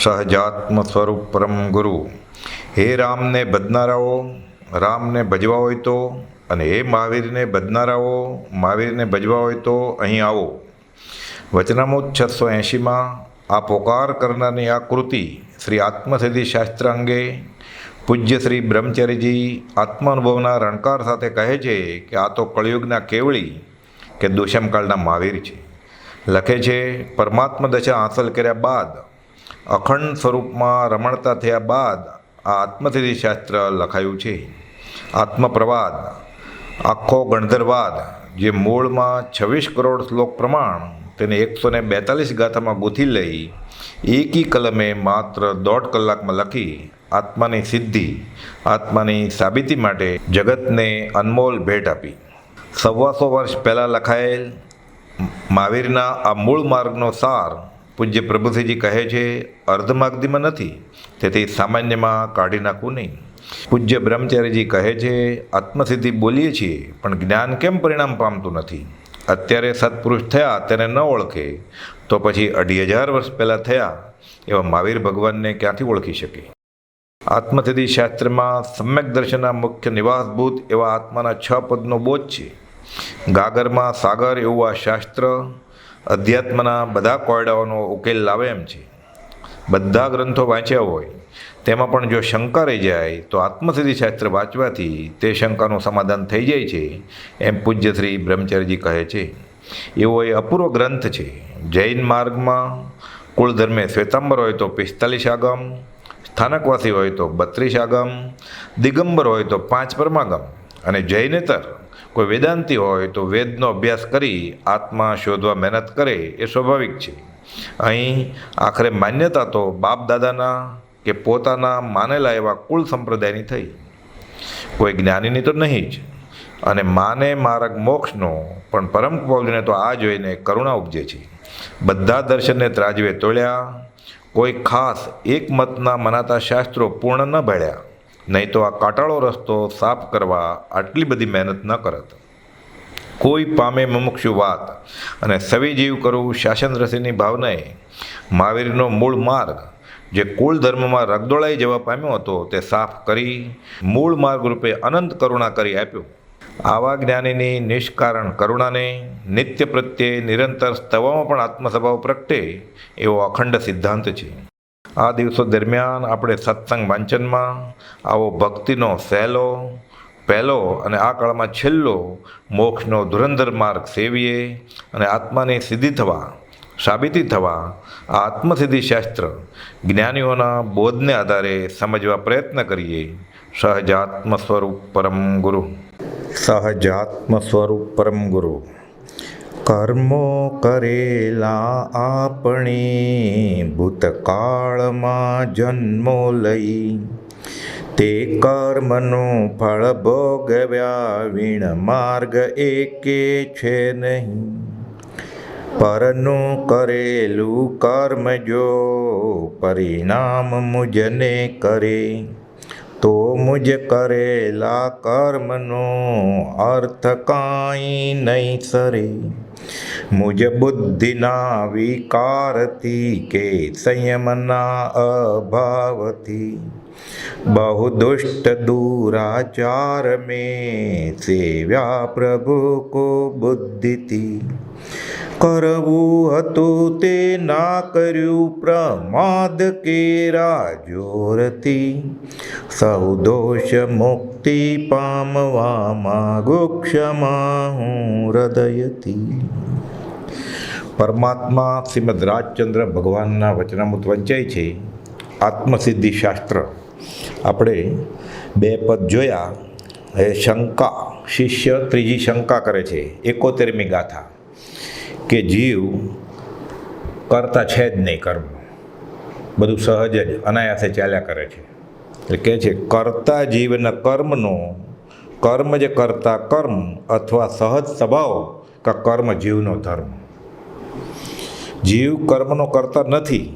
સહજાત્મ સ્વરૂપ પરમ ગુરુ. હે રામને ભજનારાઓ, રામને ભજવા હોય તો, અને હે મહાવીરને ભજનારાઓ, મહાવીરને ભજવા હોય તો અહીં આવો. વચનામૃત 680માં આ પોકાર કરનારની આ કૃતિ શ્રી આત્મસિદ્ધિ શાસ્ત્ર અંગે પૂજ્ય શ્રી બ્રહ્મચારીજી આત્માનુભવના રણકાર સાથે કહે છે કે આ તો કળિયુગના કેવળી કે દુષ્મકાળના મહાવીર છે. લખે છે, પરમાત્મા દશા હાંસલ કર્યા બાદ, અખંડ સ્વરૂપમાં રમણતા થયા બાદ આ આત્મસિદ્ધિ શાસ્ત્ર લખાયું છે. આત્મપ્રવાદ, આખો ગણધરવાદ, જે મૂળમાં 26 કરોડ શ્લોક પ્રમાણ તેને 142 ગાથામાં ગૂંથી લઈ એકી કલમે માત્ર 1.5 કલાકમાં લખી આત્માની સિદ્ધિ, આત્માની સાબિતી માટે જગતને અનમોલ ભેટ આપી. 125 વર્ષ પહેલાં લખાયેલ મહાવીરના આ મૂળ માર્ગનો સાર પૂજ્ય પ્રભુસિંહજી કહે છે, અર્ધમાગધીમાં નથી, તેથી સામાન્યમાં કાઢી નાખવું નહીં. પૂજ્ય બ્રહ્મચારીજી કહે છે, આત્મસિદ્ધિ બોલીએ છીએ પણ જ્ઞાન કેમ પરિણામ પામતું નથી? અત્યારે સત્પુરુષ થયા તેને ન ઓળખે તો પછી 2500 વર્ષ પહેલાં થયા એવા મહાવીર ભગવાનને ક્યાંથી ઓળખી શકે? આત્મસિદ્ધિ શાસ્ત્રમાં સમ્યક દર્શનના મુખ્ય નિવાસભૂત એવા આત્માના 6 પદનો બોધ છે. ગાગરમાં સાગર એવું આ શાસ્ત્ર અધ્યાત્મના બધા કોયડાઓનો ઉકેલ લાવે એમ છે. બધા ગ્રંથો વાંચ્યા હોય તેમાં પણ જો શંકા રહી જાય તો આત્મસિદ્ધિ શાસ્ત્ર વાંચવાથી તે શંકાનું સમાધાન થઈ જાય છે એમ પૂજ્ય શ્રી બ્રહ્મચારીજી કહે છે. એવો એ અપૂર્વ ગ્રંથ છે. જૈન માર્ગમાં કુળધર્મે શ્વેતાંબર હોય તો 45 આગમ, સ્થાનકવાસી હોય તો 32 આગમ, દિગંબર હોય તો 5 પરમાગમ, અને જૈનેતર કોઈ વેદાંતી હોય તો વેદનો અભ્યાસ કરી આત્મા શોધવા મહેનત કરે એ સ્વાભાવિક છે. અહીં આખરે માન્યતા તો બાપ દાદાના કે પોતાના માનેલા એવા કુળ સંપ્રદાયની થઈ, કોઈ જ્ઞાનીની તો નહીં જ. અને માને માર્ગ મોક્ષનો, પણ પરમ પૌલને તો આ જોઈને કરુણા ઉપજે છે. બધા દર્શનને ત્રાજવે તોળ્યા, કોઈ ખાસ એક મતના મનાતા શાસ્ત્રો પૂર્ણ ન ભળ્યા, નહીં તો આ કાટાળો રસ્તો સાફ કરવા આટલી બધી મહેનત ન કરત. કોઈ પામે મુમુક્ષુ વાત અને સવી જીવ કરવું શાસન રસીની ભાવનાએ મહાવીરનો મૂળ માર્ગ, જે કુળ ધર્મમાં રગદોળાઈ જવા પામ્યો હતો, તે સાફ કરી મૂળ માર્ગ રૂપે અનંત કરુણા કરી આપ્યો. આવા જ્ઞાનીની નિષ્કારણ કરુણાને નિત્ય પ્રત્યે નિરંતર સ્તવમાં પણ આત્મસ્વભાવ પ્રગટે એવો અખંડ સિદ્ધાંત છે. આ દિવસો દરમિયાન આપણે સત્સંગ વાંચનમાં આવો ભક્તિનો સહેલો, પહેલો અને આ કાળમાં છેલ્લો મોક્ષનો ધુરંધર માર્ગ સેવીએ અને આત્માની સિદ્ધિ થવા, સાબિતી થવા આ આત્મસિદ્ધિ શાસ્ત્ર જ્ઞાનીઓના બોધને આધારે સમજવા પ્રયત્ન કરીએ. સહજાત્મ સ્વરૂપ પરમ ગુરુ. સહજાત્મ સ્વરૂપ પરમ ગુરુ. કર્મો કરેલા આપણે ભૂતકાળમાં જન્મો લઈ, તે કર્મનું ફળ ભોગવ્યા વીણ માર્ગ એકે છે નહીં. પરનું કરેલું કર્મ જો પરિણામ મુજને કરે, તો મુજ કરેલા કર્મનો અર્થ કાંઈ નહીં સરે. મુજ બુદ્ધિના વિકારથી કે સંયમના અભાવથી, બહુ દુષ્ટ દુરાચાર મેં સેવ્યા પ્રભુ કો બુદ્ધિથી. કરવું હતું તે ના કર્યું પ્રમાદ કેરા જોરથી, સૌ દોષ મુક્તિ પામવા માગો ક્ષમા હું હૃદયથી. પરમાત્મા શ્રીમદ રાજચંદ્ર ભગવાનના વચનામૃત વંચાય છે. આત્મસિદ્ધિ શાસ્ત્ર આપણે 2 પદ જોયા. એ શંકા, શિષ્ય ત્રીજી શંકા કરે છે. 71મી ગાથા કે જીવ કરતા છે જ નહીં, કર્મ બધું સહજ જ અનાયાસે ચાલ્યા કરે છે. એટલે કહે છે, કરતા જીવના કર્મનો, કર્મ જે કરતા કર્મ અથવા સહજ સ્વભાવ કે કર્મ જીવનો ધર્મ. જીવ કર્મનો કરતા નથી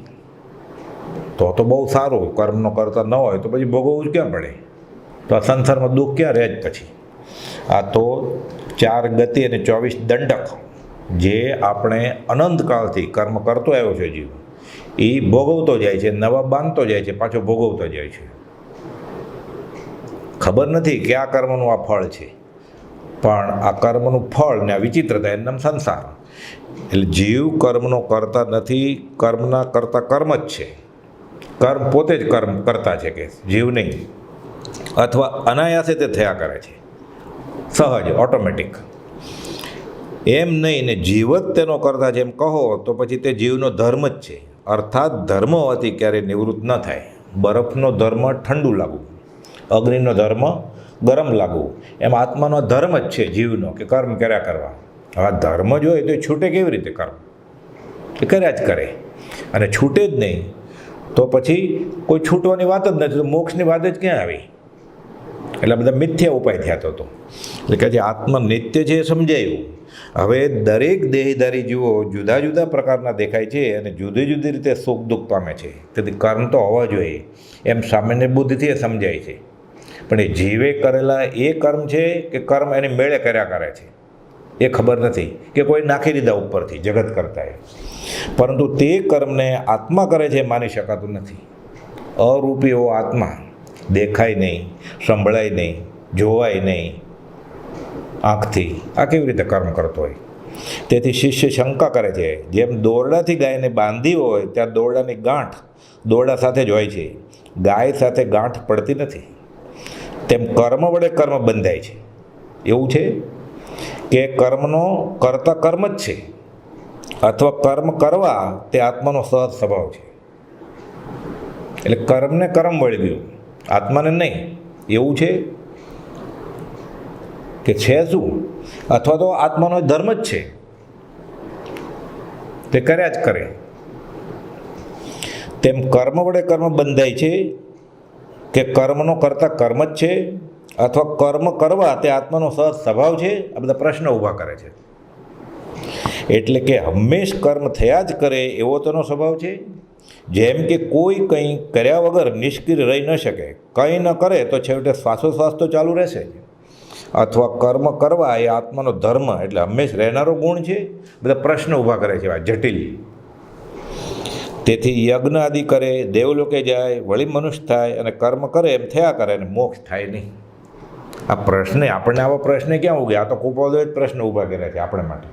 તો બહુ સારું, કર્મનો કરતા ન હોય તો પછી ભોગવવું જ ક્યાં પડે? તો આ સંસારમાં દુઃખ ક્યાં રહે જ પછી? આ તો 4 ગતિ અને 24 દંડક જે આપણે અનંતકાળથી કર્મ કરતો આવ્યો છે જીવ, એ ભોગવતો જાય છે, નવા બાંધતો જાય છે, પાછો ભોગવતો જાય છે. ખબર નથી કે આ કર્મનું આ ફળ છે, પણ આ કર્મનું ફળ ને આ વિચિત્રતા એનું નામ સંસાર. એટલે જીવ કર્મનો કરતા નથી, કર્મના કરતા કર્મ જ છે. કર્મ પોતે જ કર્મ કરતા છે કે જીવ નહીં, અથવા અનાયાસે તે થયા કરે છે, સહજ ઓટોમેટિક. એમ નહીં ને જીવ જ તેનો કરતા છે એમ કહો તો પછી તે જીવનો ધર્મ જ છે. અર્થાત ધર્મ હોવાથી ક્યારેય નિવૃત્ત ન થાય. બરફનો ધર્મ ઠંડુ લાગવું, અગ્નિનો ધર્મ ગરમ લાગવું, એમ આત્માનો ધર્મ જ છે જીવનો કે કર્મ કર્યા કરવા. હવે ધર્મ જ હોય તો એ છૂટે કેવી રીતે કર્મ? એ કર્યા જ કરે. અને છૂટે જ નહીં તો પછી કોઈ છૂટવાની વાત જ નથી, તો મોક્ષની વાત જ ક્યાં આવી? એટલે બધા મિથ્યા ઉપાય થયા તો. એટલે કે જે આત્મા નિત્ય છે એ સમજાયું. હવે દરેક દેહધારી જીવો જુદા જુદા પ્રકારના દેખાય છે અને જુદી જુદી રીતે સુખ દુઃખ પામે છે. તેથી કર્મ તો હોવા જોઈએ એમ સામાન્ય બુદ્ધિથી એ સમજાય છે. પણ એ જીવે કરેલા એ કર્મ છે કે કર્મ એને મેળે કર્યા કરે છે એ ખબર નથી, કે કોઈ નાખી દીધા ઉપરથી જગત કરતા એ. પરંતુ તે કર્મને આત્મા કરે છે માની શકાતું નથી. અરૂપી એવો આત્મા દેખાય નહીં, સંભળાય નહીં, જોવાય નહીં આંખથી, આ કેવી રીતે કર્મ કરતો હોય? તેથી શિષ્ય શંકા કરે છે, જેમ દોરડાથી ગાયને બાંધી હોય ત્યાં દોરડાની ગાંઠ દોરડા સાથે જ હોય છે, ગાય સાથે ગાંઠ પડતી નથી, તેમ કર્મ વડે કર્મ બંધાય છે. એવું છે કે કર્મનો કરતા કર્મ જ છે, અથવા કર્મ કરવા તે આત્માનો સહજ સ્વભાવ છે. એટલે કર્મને કર્મ વળી ગયું, આત્માને નહીં. એવું છે કે છે શું? અથવા તો આત્માનો ધર્મ જ છે, તે કર્યા જ કરે. તેમ કર્મ વડે કર્મ બંધાય છે કે કર્મનો કરતા કર્મ જ છે, અથવા કર્મ કરવા તે આત્માનો સહજ સ્વભાવ છે? આ બધા પ્રશ્ન ઊભા કરે છે. એટલે કે હંમેશ કર્મ થયા જ કરે એવો તેનો સ્વભાવ છે. જેમ કે કોઈ કંઈ કર્યા વગર નિષ્ક્રિય રહી ન શકે, કંઈ ન કરે તો છેવટે શ્વાસોશ્વાસ તો ચાલુ રહેશે જ. અથવા કર્મ કરવા એ આત્માનો ધર્મ એટલે હંમેશ રહેનારો ગુણ છે. બધા પ્રશ્ન ઊભા કરે છે આ જટિલ. તેથી યજ્ઞ આદિ કરે, દેવલોકે જાય, વળી મનુષ્ય થાય અને કર્મ કરે એમ થયા કરે અને મોક્ષ થાય નહીં. આ પ્રશ્ન આપણને આવા પ્રશ્ન ક્યાં ઉગ્યા? આ તો કુપોદો જ પ્રશ્ન ઊભા કર્યા છે આપણે માટે.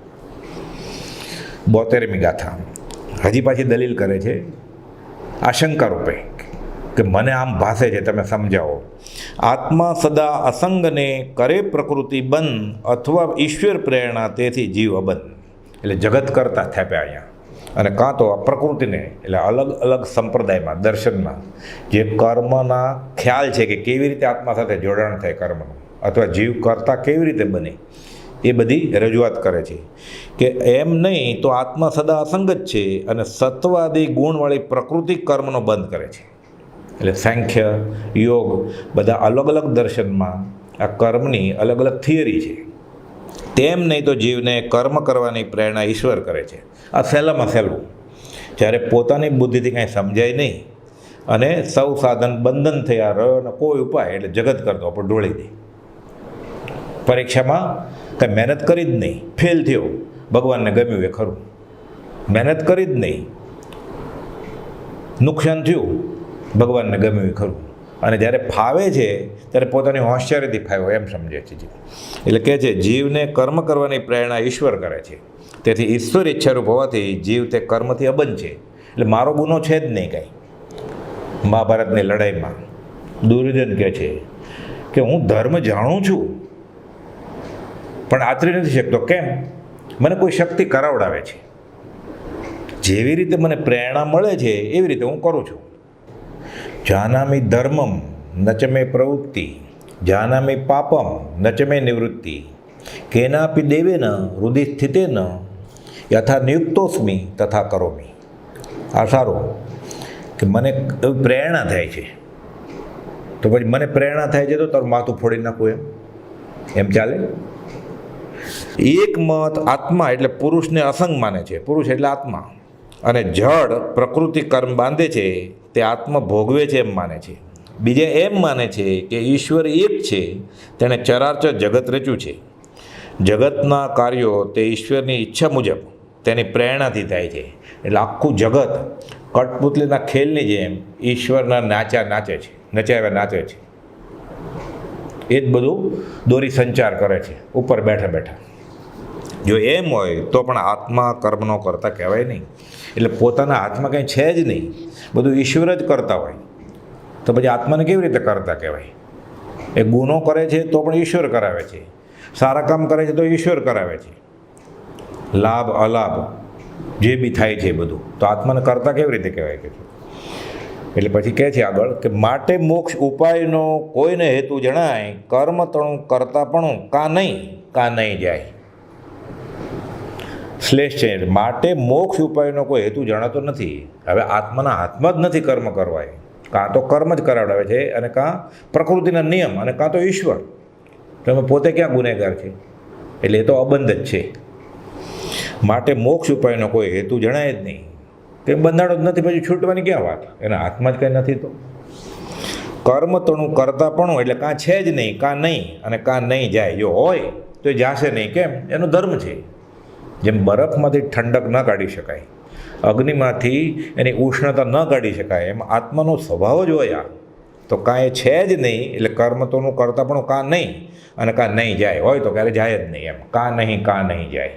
72મી ગાથા હજી પાછી દલીલ કરે છે આશંકા રૂપે કે મને આમ ભાષે છે, તમે સમજાવો. આત્મા સદા અસંગને કરે પ્રકૃતિ બંધ, અથવા ઈશ્વર પ્રેરણા તેથી જીવ અબંધ. એટલે જગત કરતા થેપ્યા અહીંયા. અને કાં તો આ પ્રકૃતિને એટલે અલગ અલગ સંપ્રદાયમાં દર્શનમાં જે કર્મના ખ્યાલ છે કે કેવી રીતે આત્મા સાથે જોડાણ થાય કર્મનું, અથવા જીવ કરતા કેવી રીતે બને, એ બધી રજૂઆત કરે છે. કે એમ નહીં તો આત્મા સદા અસંગ જ છે અને સત્વાદી ગુણવાળી પ્રકૃતિ કર્મનો બંધ કરે છે. એટલે સાંખ્ય યોગ બધા અલગ અલગ દર્શનમાં આ કર્મની અલગ અલગ થિયરી છે. તેમ નહીં તો જીવને કર્મ કરવાની પ્રેરણા ઈશ્વર કરે છે. આ સહેલામાં સહેલું. જ્યારે પોતાની બુદ્ધિથી કાંઈ સમજાય નહીં અને સૌ સાધન બંધન થયા રહ્યો અને કોઈ ઉપાય એટલે જગત કરતો પણ ઢોળી દે. પરીક્ષામાં કંઈ મહેનત કરી જ નહીં, ફેલ થયો, ભગવાનને ગમ્યું એ ખરું. મહેનત કરી જ નહીં, નુકસાન થયું, ભગવાનને ગમ્યું એ ખરું. અને જ્યારે ફાવે છે ત્યારે પોતાની હોશિયારીથી ફાવ્યો એમ સમજે છે. એટલે કહે છે જીવને કર્મ કરવાની પ્રેરણા ઈશ્વર કરે છે. તેથી ઈશ્વર ઈચ્છારૂપ હોવાથી જીવ તે કર્મથી અબંધ છે. એટલે મારો ગુનો છે જ નહીં કાંઈ. મહાભારતની લડાઈમાં દુર્યોધન કહે છે કે હું ધર્મ જાણું છું પણ આચરી નથી શકતો. કેમ? મને કોઈ શક્તિ કરાવડાવે છે. જેવી રીતે મને પ્રેરણા મળે છે એવી રીતે હું કરું છું. જાનામિ ધર્મમ ન ચ મે પ્રવૃત્તિ, જાનામિ પાપમ ન ચ મે નિવૃત્તિ, કેનાપી દેવેન હૃદય સ્થિતેન યથા નિયુક્તોસ્મિ તથા કરોમિ. આ સારું કે મને પ્રેરણા થાય છે, તો પછી મને પ્રેરણા થાય છે તો તારું માથું ફોડી નાખવું એમ ચાલે? એક મત આત્મા એટલે પુરુષને અસંગ માને છે, પુરુષ એટલે આત્મા, અને જડ પ્રકૃતિ કર્મ બાંધે છે તે આત્મા ભોગવે છે એમ માને છે. બીજે એમ માને છે કે ઈશ્વર એક છે, તેણે ચરાચર જગત રચ્યું છે. જગતના કાર્યો તે ઈશ્વરની ઈચ્છા મુજબ તેની પ્રેરણાથી થાય છે. એટલે આખું જગત કઠપુતલીના ખેલની જેમ ઈશ્વરના નાચે છે, નચાવ્યા નાચે છે. એ જ બધું દોરી સંચાર કરે છે ઉપર બેઠા બેઠા. જો એમ હોય તો પણ આત્મા કર્મનો કરતા કહેવાય નહીં. એટલે પોતાના હાથમાં કંઈ છે જ નહીં, બધું ઈશ્વર જ કરતા હોય, તો પછી આત્માને કેવી રીતે કરતા કહેવાય? એ ગુનો કરે છે તો પણ ઈશ્વર કરાવે છે, સારા કામ કરે છે તો ઈશ્વર કરાવે છે, લાભ અલાભ જે બી થાય છે બધું, તો આત્માને કરતા કેવી રીતે કહેવાય કે? એટલે પછી કહે છે આગળ કે માટે મોક્ષ ઉપાયનો કોઈને હેતુ જણાય, કર્મ તણું કરતાપણું કા નહીં જાય. શ્લેષ છે, માટે મોક્ષ ઉપાયનો કોઈ હેતુ જણાતો નથી. હવે આત્માના હાથમાં જ નથી કર્મ કરવા, કાં તો કર્મ જ કરાવડાવે છે અને કાં પ્રકૃતિના નિયમ અને કાં તો ઈશ્વર. તમે પોતે ક્યાં ગુનેગાર છે? એટલે એ તો અબંધ જ છે. માટે મોક્ષ ઉપાયનો કોઈ હેતુ જણાય જ નહીં, કે બંધાણો જ નથી, પછી છૂટવાની ક્યાં વાત? એના હાથમાં જ કંઈ નથી. તો કર્મ તણું કરતાપણું એટલે કાં છે જ નહીં, કાં નહીં અને કાં નહીં જાય. જો હોય તો એ જાશે નહીં. કેમ? એનો ધર્મ છે. જેમ બરફમાંથી ઠંડક ન કાઢી શકાય, અગ્નિમાંથી એની ઉષ્ણતા ન કાઢી શકાય, એમ આત્માનો સ્વભાવ જ હોય. આ તો કાંઈ છે જ નહીં, એટલે કર્મ તોનું કરતાપણું કાં નહીં અને કાં નહીં જાય. હોય તો ક્યારે જાય જ નહીં. એમ કાં નહીં જાય.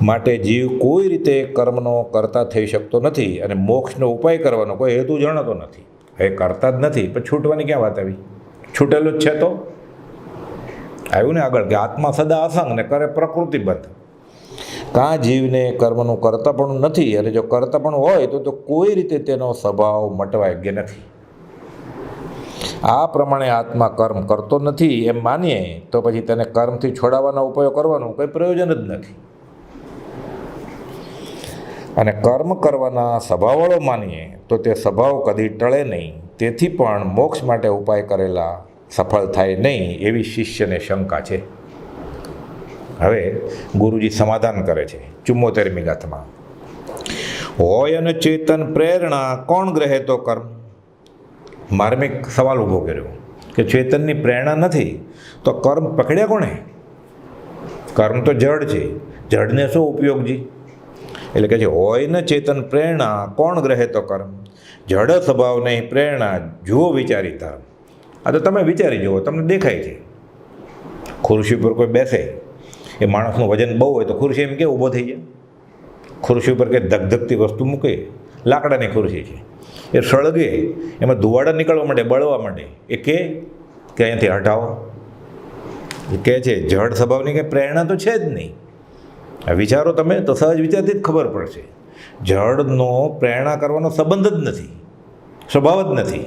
માટે જીવ કોઈ રીતે કર્મનો કરતા થઈ શકતો નથી અને મોક્ષનો ઉપાય કરવાનો કોઈ હેતુ જણાતો નથી. હવે કરતા જ નથી, પણ છૂટવાની ક્યાં વાત આવી? છૂટેલું જ છે. તો આવ્યું ને આગળ કે આત્મા સદા અસંગ ને કરે પ્રકૃતિબદ્ધ. કાં જીવને કર્મનું કરતાપણું નથી, અને જો કરતાપણું હોય તો કોઈ રીતે તેનો સ્વભાવ મટવા યોગ્ય નથી. આ પ્રમાણે આત્મા કર્મ કરતો નથી એમ માનીએ તો પછી તેને કર્મથી છોડાવવાના ઉપાયો કરવાનું કંઈ પ્રયોજન જ નથી. અને કર્મ કરવાના સ્વભાવવાળો માનીએ તો તે સ્વભાવ કદી ટળે નહીં. તેથી પણ મોક્ષ માટે ઉપાય કરેલા સફળ થાય નહીં એવી શિષ્યને શંકા છે. હવે ગુરુજી સમાધાન કરે છે 74મી ગાથામાં. હોય અને ચેતન પ્રેરણા કોણ ગ્રહે તો કર્મ. માર્મિક સવાલ ઊભો કર્યો કે ચેતનની પ્રેરણા નથી તો કર્મ પકડ્યા કોણે? કર્મ તો જડ છે, જડને શું ઉપયોગજી? એટલે કહે છે હોય ને ચેતન પ્રેરણા કોણ ગ્રહે તો કર્મ. જડ સ્વભાવ નહીં પ્રેરણા જુઓ વિચારી ધર્મ. આ તો તમે વિચારી જુઓ, તમને દેખાય છે. ખુરશી ઉપર કોઈ બેસે, એ માણસનું વજન બહુ હોય તો ખુરશી એમ કે ઊભો થઈ જાય. ખુરશી ઉપર કંઈ ધગધગતી વસ્તુ મૂકે, લાકડાની ખુરશી છે, એ સળગે, એમાં ધુવાડા નીકળવા માંડે, બળવા માંડે, એ કે અહીંયાથી હટાવો. એ કહે છે જડ સ્વભાવની કંઈ પ્રેરણા તો છે જ નહીં. વિચારો તમે તો સહજ વિચારથી જ ખબર પડશે. જડનો પ્રેરણા કરવાનો સંબંધ જ નથી, સ્વભાવ જ નથી.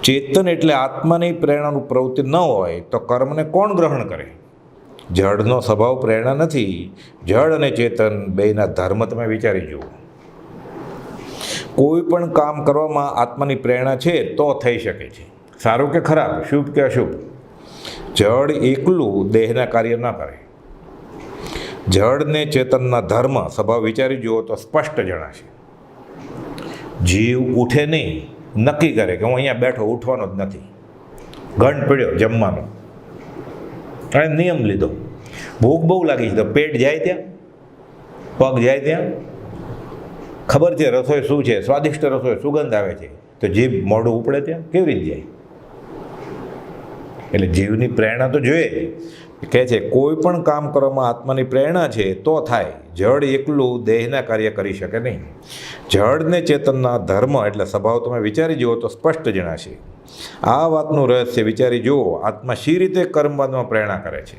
ચેતન એટલે આત્માની પ્રેરણાનું પ્રવૃત્તિ ન હોય તો કર્મને કોણ ગ્રહણ કરે? જડનો સ્વભાવ પ્રેરણા નથી. જડ અને ચેતન બેયના ધર્મ તમે વિચારી જુઓ. કોઈ પણ કામ કરવામાં આત્માની પ્રેરણા છે તો થઈ શકે છે, સારું કે ખરાબ, શુભ કે અશુભ. જડ એકલું દેહના કાર્ય ન કરે. જડને ચેતનના ધર્મ સ્વભાવ વિચારી જુઓ તો સ્પષ્ટ જણાશે. જીવ ઉઠે નહીં, નક્કી કરે કે હું અહીંયા બેઠો, ઉઠવાનો જ નથી. ઘંટ પીડ્યો જમવાનો, અને નિયમ લીધો. ભૂખ બહુ લાગી છે તો પેટ જાય ત્યાં, પગ જાય ત્યાં. ખબર છે રસોઈ શું છે, સ્વાદિષ્ટ રસોઈ, સુગંધ આવે છે, તો જીભ મોઢું ઉપડે ત્યાં કેવી રીતે જાય? એટલે જીવની પ્રેરણા તો જોઈએ. કહે છે કોઈ પણ કામ કરવામાં આત્માની પ્રેરણા છે તો થાય. જડ એકલું દેહના કાર્ય કરી શકે નહીં. જડને ચેતનના ધર્મ એટલે સ્વભાવ તમે વિચારી જુઓ તો સ્પષ્ટ જણાશે. આ વાતનું રહસ્ય વિચારી જુઓ, આત્મા શી રીતે કર્મવાદમાં પ્રેરણા કરે છે.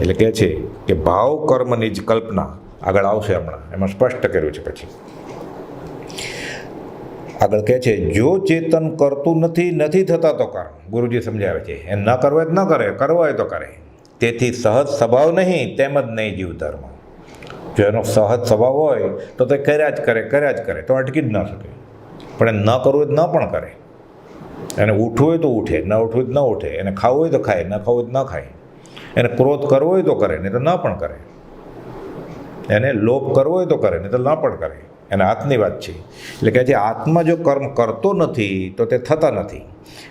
એટલે કહે છે કે ભાવ કર્મની જ કલ્પના આગળ આવશે હમણાં, એમાં સ્પષ્ટ કર્યું છે. પછી આગળ કહે છે જો ચેતન કરતું નથી થતા તો કર્મ. ગુરુજી સમજાવે છે એ ન કરવો જ ન કરે, કરવો હોય તો કરે. તેથી સહજ સ્વભાવ નહીં તેમજ નહીં જીવ ધર્મ. જો એનો સહજ સ્વભાવ હોય તો તે કર્યા જ કરે તો અટકી જ ન શકે. પણ એ ન કરવું હોય તો ન પણ કરે. એને ઉઠવું હોય તો ઉઠે, ન ઉઠવું હોય તો ન ઉઠે. એને ખાવું હોય તો ખાય, ન ખાવું હોય તો ન ખાય. એને ક્રોધ કરવો હોય તો કરે, નહીં તો ન પણ કરે. એને લોભ કરવો હોય તો કરે, નહીં તો ન પણ કરે. એના હાથની વાત છે. એટલે કહે છે આત્મા જો કર્મ કરતો નથી તો તે થતા નથી.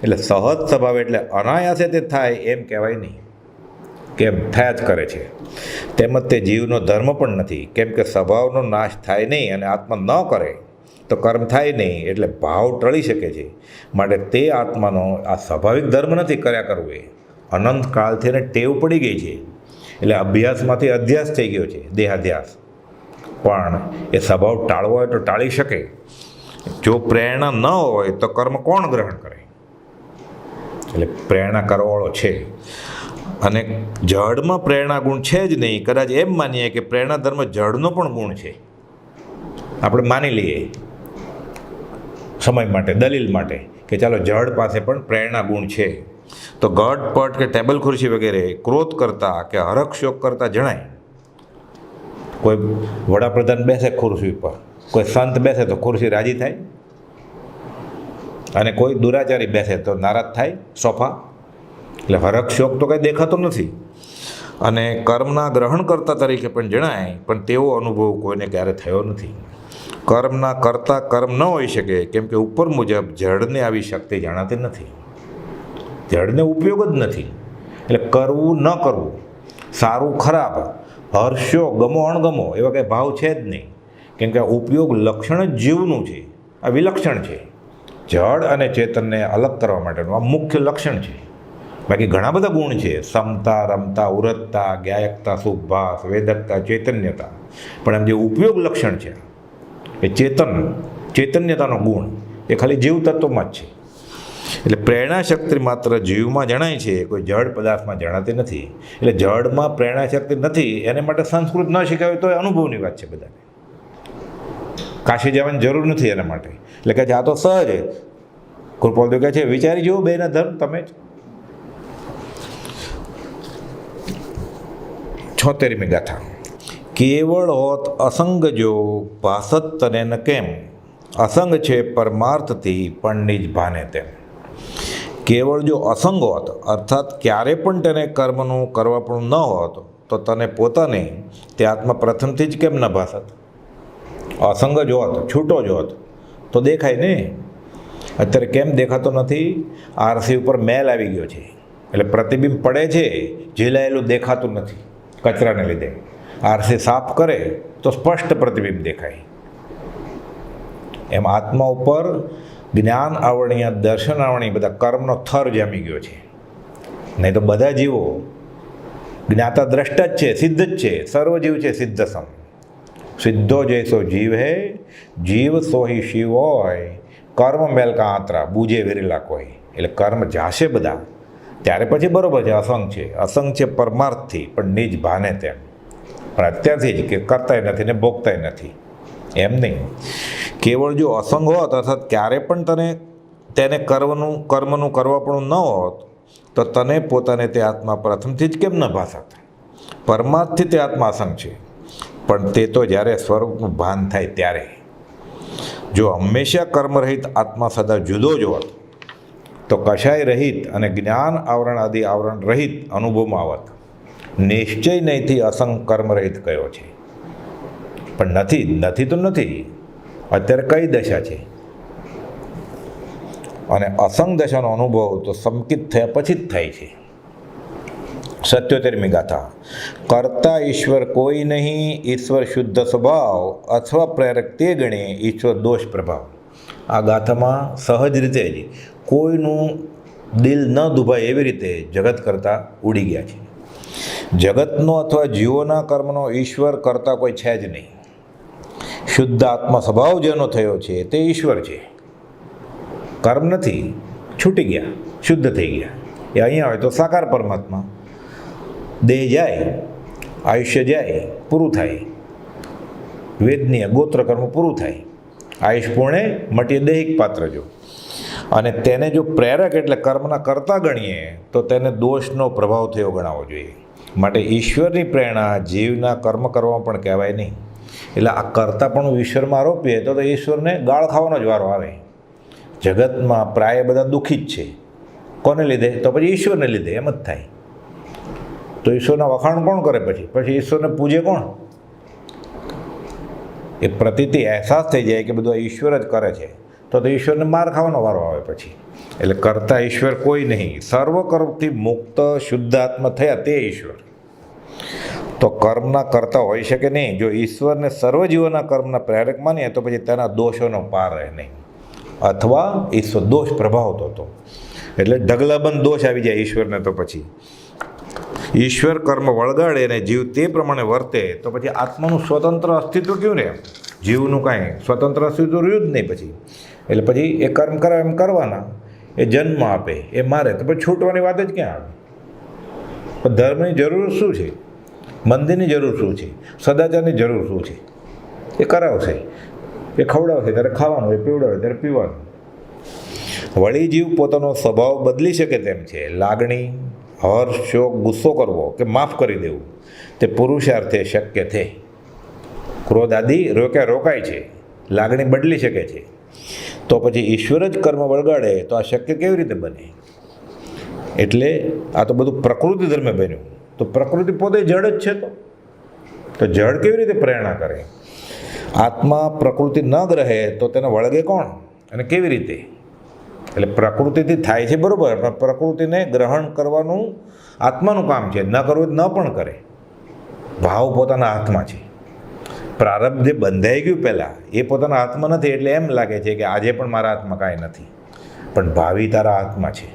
એટલે સહજ સ્વભાવ એટલે અનાયાસે તે થાય એમ કહેવાય નહીં. કેમ થયા જ કરે છે. તેમજ તે જીવનો ધર્મ પણ નથી, કેમ કે સ્વભાવનો નાશ થાય નહીં અને આત્મા ન કરે તો કર્મ થાય નહીં, એટલે ભાવ ટળી શકે છે. માટે તે આત્માનો આ સ્વાભાવિક ધર્મ નથી કર્યા કરવું. એ અનંત કાળથી એને ટેવ પડી ગઈ છે, એટલે અભ્યાસમાંથી અધ્યાસ થઈ ગયો છે, દેહાધ્યાસ. પણ એ સ્વભાવ ટાળવો હોય તો ટાળી શકે. જો પ્રેરણા ન હોય તો કર્મ કોણ ગ્રહણ કરે? એટલે પ્રેરણા કરવાવાળો છે. અને જડમાં પ્રેરણા ગુણ છે જ નહીં. કદાચ એમ માનીએ કે પ્રેરણા ધર્મ જડનો પણ ગુણ છે, આપણે માની લઈએ સમય માટે, દલીલ માટે, કે ચાલો જડ પાસે પણ પ્રેરણા ગુણ છે, તો ગઢ પટ કે ટેબલ ખુરશી વગેરે ક્રોધ કરતા કે હરખ શોક કરતા જણાય. કોઈ વડાપ્રધાન બેસે ખુરશી પર, કોઈ સંત બેસે તો ખુરશી રાજી થાય, અને કોઈ દુરાચારી બેસે તો નારાજ થાય સોફા. એટલે હરખ શોક તો કંઈ દેખાતો નથી. અને કર્મના ગ્રહણકર્તા તરીકે પણ જણાય, પણ તેવો અનુભવ કોઈને ક્યારે થયો નથી. કર્મના કરતા કર્મ ન હોઈ શકે, કેમ કે ઉપર મુજબ જડને આવી શક્તિ જણાતી નથી, જડને ઉપયોગ જ નથી. એટલે કરવું ન કરવું, સારું ખરાબ, હર્ષો ગમો અણગમો, એવા કંઈ ભાવ છે જ નહીં, કેમ કે ઉપયોગ લક્ષણ જ જીવનું છે. આ વિલક્ષણ છે. જડ અને ચેતનને અલગ કરવા માટેનું આ મુખ્ય લક્ષણ છે. બાકી ઘણા બધા ગુણ છે, સમતા, રમતા, ઉરતતા, જ્ઞાયકતા, સુભાસ, વેદકતા, ચૈતન્યતા. પણ એમ જે ઉપયોગ લક્ષણ છે એ ચૈતન્યતાનો ગુણ એ ખાલી જીવ તત્વમાં જ છે. એટલે પ્રેરણા શક્તિ માત્ર જીવમાં જણાય છે, કોઈ જડ પદાર્થમાં જણાતી નથી. એટલે જડમાં પ્રેરણા શક્તિ નથી, એને માટે સંસ્કૃત ન શીખાવે તો એ અનુભવની વાત છે. બધાને કાશી જવાની જરૂર નથી એના માટે. એટલે કે આ તો સહજ. કૃપાલદેવ કહે છે વિચારી જુઓ બેના ધર્મ તમે જ. 76મી ગાથા. કેવળ હોત અસંગ જો ભાસત તને ન કેમ, અસંગ છે પરમાર્થથી પણ નિજ ભાને તેમ. કેવળ જો અસંગ હોત, અર્થાત ક્યારે પણ તેને કર્મનું કરવા પણ ન હોત, તો તને પોતાને તે આત્મા પ્રથમથી જ કેમ ન ભાસત? અસંગ જ હોત, છૂટો જ હોત તો દેખાય ને. અત્યારે કેમ દેખાતો નથી? આરસી ઉપર મેલ આવી ગયો છે, એટલે પ્રતિબિંબ પડે છે, ઝીલાયેલું દેખાતું નથી કચરાને લીધે. આરસી સાફ કરે તો સ્પષ્ટ પ્રતિબિંબ દેખાય. એમ આત્મા ઉપર જ્ઞાન આવરણીય, દર્શન આવરણી બધા કર્મનો થર જામી ગયો છે. નહીં તો બધા જીવો જ્ઞાતા દ્રષ્ટા જ છે, સિદ્ધ જ છે. સર્વ જીવ છે સિદ્ધ સમ. સિદ્ધો જૈસો જીવ હે, જીવ સોહી શિવ હોય, કર્મ મેલ કા આંતરા, બૂજે વેરેલા કોઈ. એટલે કર્મ જાશે બધા, ત્યારે પછી બરોબર છે અસંગ છે. અસંગ છે પરમાર્થથી પણ નિજ ભાને તેમ. પણ અત્યારથી જ કે કરતાય નથી ને ભોગતાય નથી એમ નહીં. કેવળ જો અસંગ હોત, અર્થાત ક્યારે પણ તેને કર્મનું કરવા પણ ન હોત, તો તને પોતાને તે આત્મા પ્રથમથી જ કેમ ન ભાસત? પરમાર્થથી તે આત્મા અસંગ છે, પણ તે તો જ્યારે સ્વરૂપનું ભાન થાય ત્યારે. જો હંમેશા કર્મરહિત આત્મા સદા જુદો જ હોત, તો કશાય રહિત અને જ્ઞાન આવરણ આદિ આવરણ રહિત અનુભવમાં આવત. નિશ્ચય નહીંથી અસંગ કર્મરહિત કયો છે, પણ નથી તો નથી. અત્યારે કઈ દશા છે? અને અસંગ દશાનો અનુભવ તો સંકિત થયા પછી જ થાય છે. 77મી ગાથા. કરતા ઈશ્વર કોઈ નહીં, ઈશ્વર શુદ્ધ સ્વભાવ, અથવા પ્રેરક તે ગણે ઈશ્વર દોષ પ્રભાવ. આ ગાથામાં સહજ રીતે જ કોઈનું દિલ ન દુભાય એવી રીતે જગત કરતાં ઉડી ગયા છે. જગતનો અથવા જીવોના કર્મનો ઈશ્વર કરતાં કોઈ છે જ નહીં. શુદ્ધ આત્મા સ્વભાવ જેનો થયો છે તે ઈશ્વર છે. કર્મ નથી, છૂટી ગયા, શુદ્ધ થઈ ગયા. એ અહીંયા હોય તો સાકાર પરમાત્મા. દેહ જાય, આયુષ્ય જાય, પૂરું થાય. વેદનીય ગોત્ર કર્મ પૂરું થાય. આયુષ પૂર્ણે મટીએ દૈહિક પાત્ર જો. અને તેને જો પ્રેરક એટલે કર્મના કરતા ગણીએ તો તેને દોષનો પ્રભાવ થયો ગણાવવો જોઈએ. માટે ઈશ્વરની પ્રેરણા જીવના કર્મ કરવામાં પણ કહેવાય નહીં. એટલે આ કરતા પણ ઈશ્વરમાં આરોપીએ તો ઈશ્વરને ગાળ ખાવાનો જ વારો આવે. જગતમાં પ્રાય બધા દુઃખી જ છે. કોને લીધે? તો પછી ઈશ્વરને લીધે. એમ જ થાય. તો ઈશ્વરના વખાણ કોણ કરે? પછી ઈશ્વરને પૂજે કોણ? એ પ્રતીતિ અહેસાસ થઈ જાય કે બધું ઈશ્વર જ કરે છે, તો ઈશ્વરને માર ખાવાનો વારો આવે પછી. એટલે કરતા ઈશ્વર કોઈ નહીં, સર્વ કર્મથી મુક્ત શુદ્ધાત્મા થયા તે ઈશ્વર. તો કર્મના કરતા હોઈ શકે નહીં. જો ઈશ્વરને સર્વજીવોના કર્મના પ્રેરક માનીએ તો પછી તેના દોષોનો પાર રહે નહીં, અથવા ઈશ્વર દોષ પ્રભાવતો હતો. એટલે ઢગલાબંધ દોષ આવી જાય ઈશ્વરને. તો પછી ઈશ્વર કર્મ વળગાડે અને જીવ તે પ્રમાણે વર્તે તો પછી આત્માનું સ્વતંત્ર અસ્તિત્વ ક્યું રહે? જીવનું કાંઈ સ્વતંત્ર અસ્તિત્વ રહ્યું જ નહીં પછી. એટલે પછી એ કર્મ કરે એમ કરવાના, એ જન્મ આપે, એ મારે, તો પછી છૂટવાની વાત જ ક્યાં આવે? પણ ધર્મની જરૂર શું છે? મંદિરની જરૂર શું છે? સદાચારની જરૂર શું છે? એ કરાવશે, એ ખવડાવશે ત્યારે ખાવાનું, એ પીવડાવે ત્યારે પીવાનું. વળી જીવ પોતાનો સ્વભાવ બદલી શકે તેમ છે. લાગણી, હર્ષ, શોક, ગુસ્સો કરવો કે માફ કરી દેવું તે પુરુષાર્થે શક્ય છે. ક્રોધ આદિ રોકાય છે, લાગણી બદલી શકે છે. તો પછી ઈશ્વર જ કર્મ વળગાડે તો આ શક્ય કેવી રીતે બને? એટલે આ તો બધું પ્રકૃતિ ધર્મે બન્યું. તો પ્રકૃતિ પોતે જડ જ છે. તો જડ કેવી રીતે પ્રેરણા કરે? આત્મા પ્રકૃતિ ન ગ્રહે તો તેને વળગે કોણ અને કેવી રીતે? એટલે પ્રકૃતિથી થાય છે બરાબર, પણ પ્રકૃતિને ગ્રહણ કરવાનું આત્માનું કામ છે. ન કરવું ન પણ કરે. ભાવ પોતાના હાથમાં છે. પ્રારબ્ધ જે બંધાઈ ગયું પહેલાં એ પોતાના હાથમાં નથી. એટલે એમ લાગે છે કે આજે પણ મારા હાથમાં કાંઈ નથી, પણ ભાવિ તારા હાથમાં છે.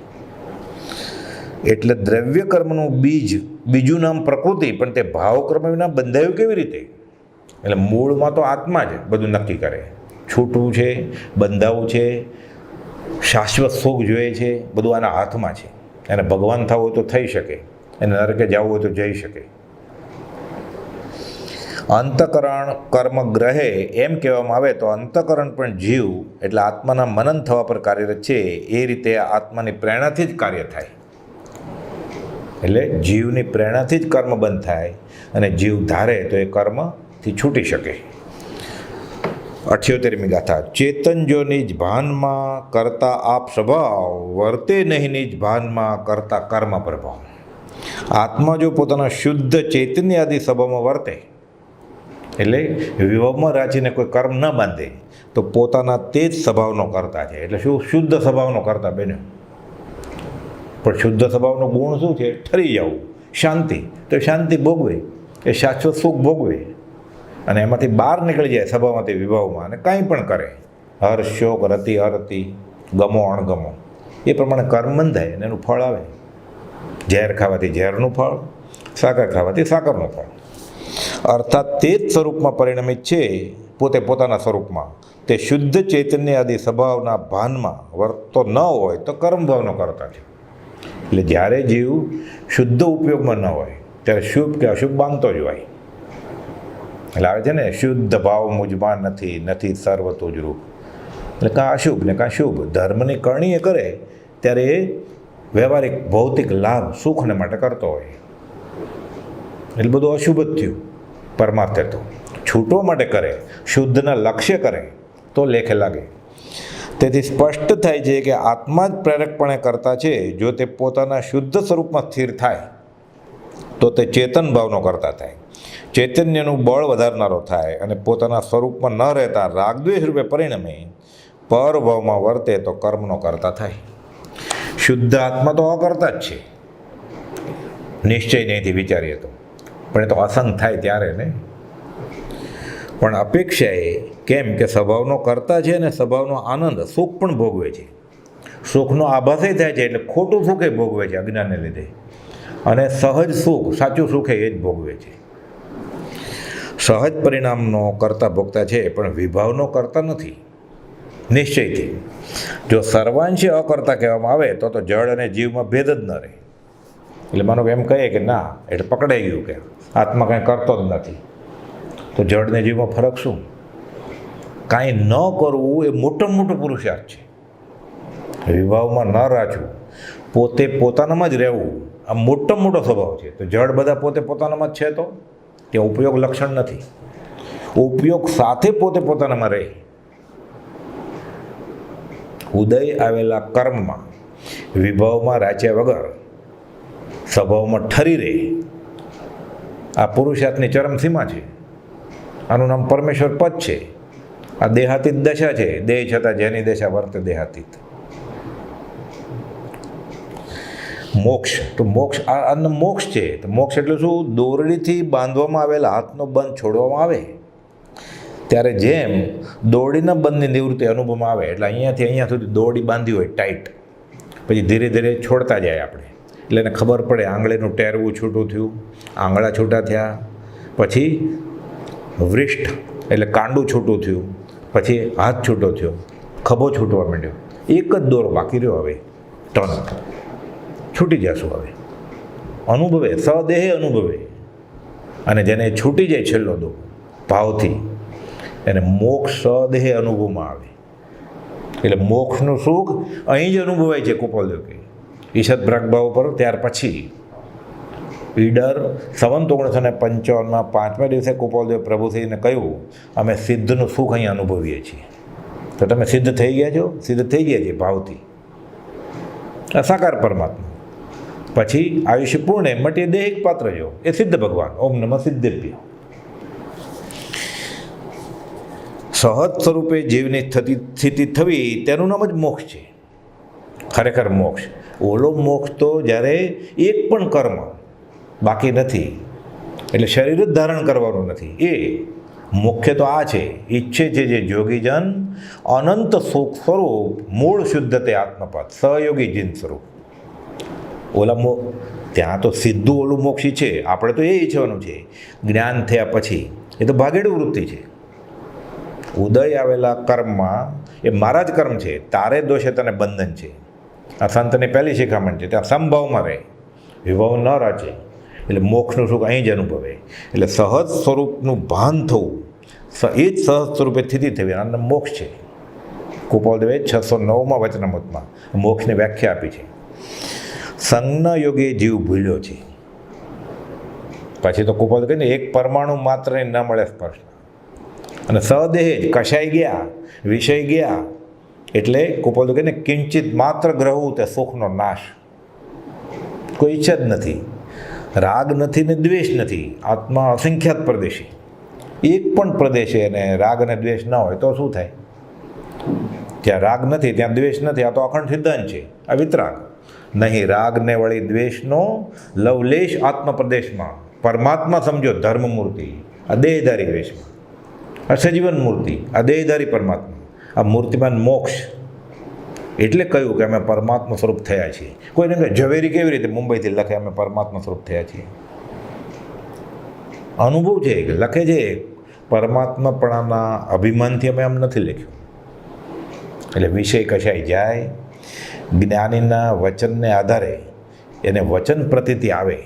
એટલે દ્રવ્ય કર્મનું બીજું નામ પ્રકૃતિ, પણ તે ભાવ કર્મ વિના બંધાયું કેવી રીતે? એટલે મૂળમાં તો આત્મા જ બધું નક્કી કરે. છૂટવું છે, બંધાવવું છે, શાશ્વત સુખ જોઈએ છે, બધું આના હાથમાં છે. એને ભગવાન થવું હોય તો થઈ શકે, એને નરકે જવું હોય તો જઈ શકે. અંતઃકરણ કર્મ ગ્રહે એમ કહેવામાં આવે તો અંતઃકરણ પણ જીવ એટલે આત્માના મનન થવા પર કાર્યરત છે. એ રીતે આત્માની પ્રેરણાથી જ કાર્ય થાય. એટલે જીવની પ્રેરણાથી જ કર્મ બંધ થાય અને જીવ ધારે તો એ કર્મથી છૂટી શકે. 78મી ગાથા. ચેતન જો નિજ ભાનમાં કરતા આપ સ્વભાવ, વર્તે નહીં નિજ ભાનમાં કરતા કર્મ પ્રભાવ. આત્મા જો પોતાના શુદ્ધ ચૈતન્ય આદિ સ્વભાવમાં વર્તે, એટલે વિભાવમાં રાજીને કોઈ કર્મ ન બાંધે, તો પોતાના તે જ સ્વભાવનો કરતા છે. એટલે શું? શુદ્ધ સ્વભાવનો કરતા બન્યો. પણ શુદ્ધ સ્વભાવનો ગુણ શું છે? ઠરી જવું, શાંતિ. તો શાંતિ ભોગવે, એ શાશ્વત સુખ ભોગવે અને એમાંથી બહાર નીકળી જાય સ્વભાવમાંથી વિભાવમાં, અને કાંઈ પણ કરે. હર્ષ, શોક, રતિ, અરતિ, ગમો, અણગમો, એ પ્રમાણે કર્મ બંધાય અને એનું ફળ આવે. ઝેર ખાવાથી ઝેરનું ફળ, સાકર ખાવાથી સાકરનું ફળ. અર્થાત તે જ સ્વરૂપમાં પરિણમિત છે. પોતે પોતાના સ્વરૂપમાં તે શુદ્ધ ચૈતન્ય આદિ સ્વભાવના ભાનમાં વર્તતો ન હોય તો કર્મભાવનો કરતા છે. એટલે જ્યારે જીવ શુદ્ધ ઉપયોગમાં ન હોય ત્યારે શુભ કે અશુભ બાંધતો જ હોય. એટલે આવે છે ને, શુદ્ધ ભાવ મુજમાં નથી, નથી સર્વ તુજ રૂપ. એટલે કાં અશુભ ને કાં શુભ ધર્મની કરણી એ કરે ત્યારે એ વ્યવહારિક ભૌતિક લાભ સુખને માટે કરતો હોય. એટલે બધું અશુભ જ થયું. પરમાર્થે તો છૂટવા માટે કરે, શુદ્ધના લક્ષ્ય કરે તો લેખે લાગે. તેથી સ્પષ્ટ થાય છે કે આત્મા જ પ્રેરકપણે કરતા છે. જો તે પોતાના શુદ્ધ સ્વરૂપમાં સ્થિર થાય તો તે ચેતન ભાવનો કરતા થાય, ચૈતન્યનું બળ વધારનારો થાય અને પોતાના સ્વરૂપમાં ન રહેતા રાગદ્વેષ રૂપે પરિણમે પરભાવમાં વર્તે તો કર્મનો કરતા થાય. શુદ્ધ આત્મા તો અકર્તા જ છે, નિશ્ચય નહીંથી વિચારીએ તો. પણ એ તો અસંગ થાય ત્યારે ને. પણ અપેક્ષા એ કેમ કે સ્વભાવનો કરતા છે અને સ્વભાવનો આનંદ સુખ પણ ભોગવે છે. સુખનો આભાસે થાય છે, એટલે ખોટું સુખે ભોગવે છે અજ્ઞાનને લીધે. અને સહજ સુખ, સાચું સુખ એ જ ભોગવે છે. સહજ પરિણામનો કરતા ભોગતા છે, પણ વિભાવનો કરતા નથી નિશ્ચયથી. જો સર્વાંશે અકર્તા કહેવામાં આવે તો જળ અને જીવમાં ભેદ જ ન રહે. એટલે માનો કે એમ કહીએ કે ના, એટલે પકડાઈ ગયું કે આત્મા કાંઈ કરતો જ નથી, તો જળ ને જીવમાં ફરક શું? કાંઈ ન કરવું એ મોટામાં મોટો પુરુષાર્થ છે. વિભાવમાં ન રાખવું, પોતે પોતાનામાં જ રહેવું, આ મોટામાં મોટો સ્વભાવ છે. તો જળ બધા પોતે પોતાનામાં જ છે, તો ત્યાં ઉપયોગ લક્ષણ નથી. ઉપયોગ સાથે પોતે પોતાનામાં રહે. ઉદય આવેલા કર્મમાં વિભાવમાં રાચ્યા વગર સ્વભાવમાં ઠરી રહે, આ પુરુષાર્થની ચરમ સીમા છે. આનું નામ પરમેશ્વર પદ છે. આ દેહાતીત દશા છે, દેહ છતાં જેની દશા વર્તે દેહાતીત. મોક્ષ, તો મોક્ષ આ મોક્ષ છે. તો મોક્ષ એટલે શું? દોરડીથી બાંધવામાં આવેલા હાથનો બંધ છોડવામાં આવે ત્યારે જેમ દોરડીના બંધની નિવૃત્તિ અનુભવમાં આવે, એટલે અહીંયાથી અહીંયા સુધી દોરડી બાંધી હોય ટાઈટ, પછી ધીરે ધીરે છોડતા જાય આપણે, એટલે એને ખબર પડે આંગળીનું ટેરવું છૂટું થયું, આંગળા છૂટા થયા, પછી વૃષ્ઠ એટલે કાંડું છૂટું થયું, પછી હાથ છૂટો થયો, ખભો છૂટવા માંડ્યો, એક જ દોરો બાકી રહ્યો. હવે ટર્ન છૂટી જશું. હવે અનુભવે, સદેહે અનુભવે. અને જેને છૂટી જાય છેલ્લો દો ભાવથી, એને મોક્ષ સદેહે અનુભવમાં આવે. એટલે મોક્ષનું સુખ અહીં જ અનુભવાય છે. કુપોલદેવ કે ઈશદ પ્રાગભાવ પર ત્યાર પછી ઈડર સંવંત 1955 5મા દિવસે કુપોલદેવ પ્રભુશ્રીને કહ્યું, અમે સિદ્ધનું સુખ અહીં અનુભવીએ છીએ. તો તમે સિદ્ધ થઈ ગયા છો? સિદ્ધ થઈ ગયા છે ભાવથી. સાકાર પરમાત્મા. પછી આયુષ્ય પૂર્ણ મટીએ દેહિક પાત્ર જો, એ સિદ્ધ ભગવાન. ઓમ નમઃ સિદ્ધેભ્ય. સહજ સ્વરૂપે જીવની સ્થિતિ થવી, તેનું નામ જ મોક્ષ છે. ખરેખર મોક્ષ. ઓલો મોક્ષ તો જ્યારે એક પણ કર્મ બાકી નથી, એટલે શરીર જ ધારણ કરવાનું નથી. એ મુખ્ય તો આ છે, ઈચ્છે છે જે જોગીજન અનંત સુખ સ્વરૂપ મૂળ શુદ્ધતે આત્મપદ સહયોગી જીન સ્વરૂપ. ઓલા ત્યાં તો સીધું ઓલું મોક્ષી છે, આપણે તો એ ઈચ્છવાનું છે. જ્ઞાન થયા પછી એ તો ભાગેડું વૃત્તિ છે. ઉદય આવેલા કર્મમાં એ મારા જ કર્મ છે, તારે દોષે તને બંધન છે. આ સંતની પહેલી શિખામણ છે. ત્યાં સમભાવમાં રહે, વિભાવ ન રચે. એટલે મોક્ષનું સુખ અહીં જ અનુભવે. એટલે સહજ સ્વરૂપનું ભાન થવું, એ જ સહજ સ્વરૂપે સ્થિતિ થવી, આને મોક્ષ છે. કુપોલદેવે 609માં વચનામૃતમાં મોક્ષની વ્યાખ્યા આપી છે. સંજ્ઞ યોગે જીવ ભૂલ્યો છે. પછી તો કુપોલદેવ કહે ને, એક પરમાણુ માત્ર ન મળે સ્પર્શ. અને સદેહ જ કશાઈ ગયા, વિષય ગયા. એટલે કુપોલદેવ કહે ને, કિંચિત માત્ર ગ્રહવું તે સુખનો નાશ. કોઈ ઈચ્છા જ નથી, રાગ નથી ને દ્વેષ નથી. આત્મા અસંખ્યાત પ્રદેશી. એક પણ પ્રદેશે અને રાગ અને દ્વેષ ન હોય તો શું થાય? જ્યાં રાગ નથી ત્યાં દ્વેષ નથી. આ તો અખંડ સિદ્ધાંત છે. આ વિતરાગ નહીં. રાગને વળી દ્વેષનો લવલેશ આત્મપ્રદેશમાં પરમાત્મા સમજો ધર્મમૂર્તિ, આ દેહધારી વેશમાં. આ સજીવન મૂર્તિ, આ દેહધારી પરમાત્મા, આ મૂર્તિમાન મોક્ષ. એટલે કહ્યું કે અમે પરમાત્મા સ્વરૂપ થયા છીએ. કોઈને કહે ઝવેરી કેવી રીતે મુંબઈથી લખે અમે પરમાત્મા સ્વરૂપ થયા છીએ? અનુભવ છે કે લખે છે. પરમાત્માપણાના અભિમાનથી અમે આમ નથી લખ્યું. એટલે વિષય કશાય જાય, જ્ઞાનીના વચનને આધારે એને વચન પ્રતીતિ આવે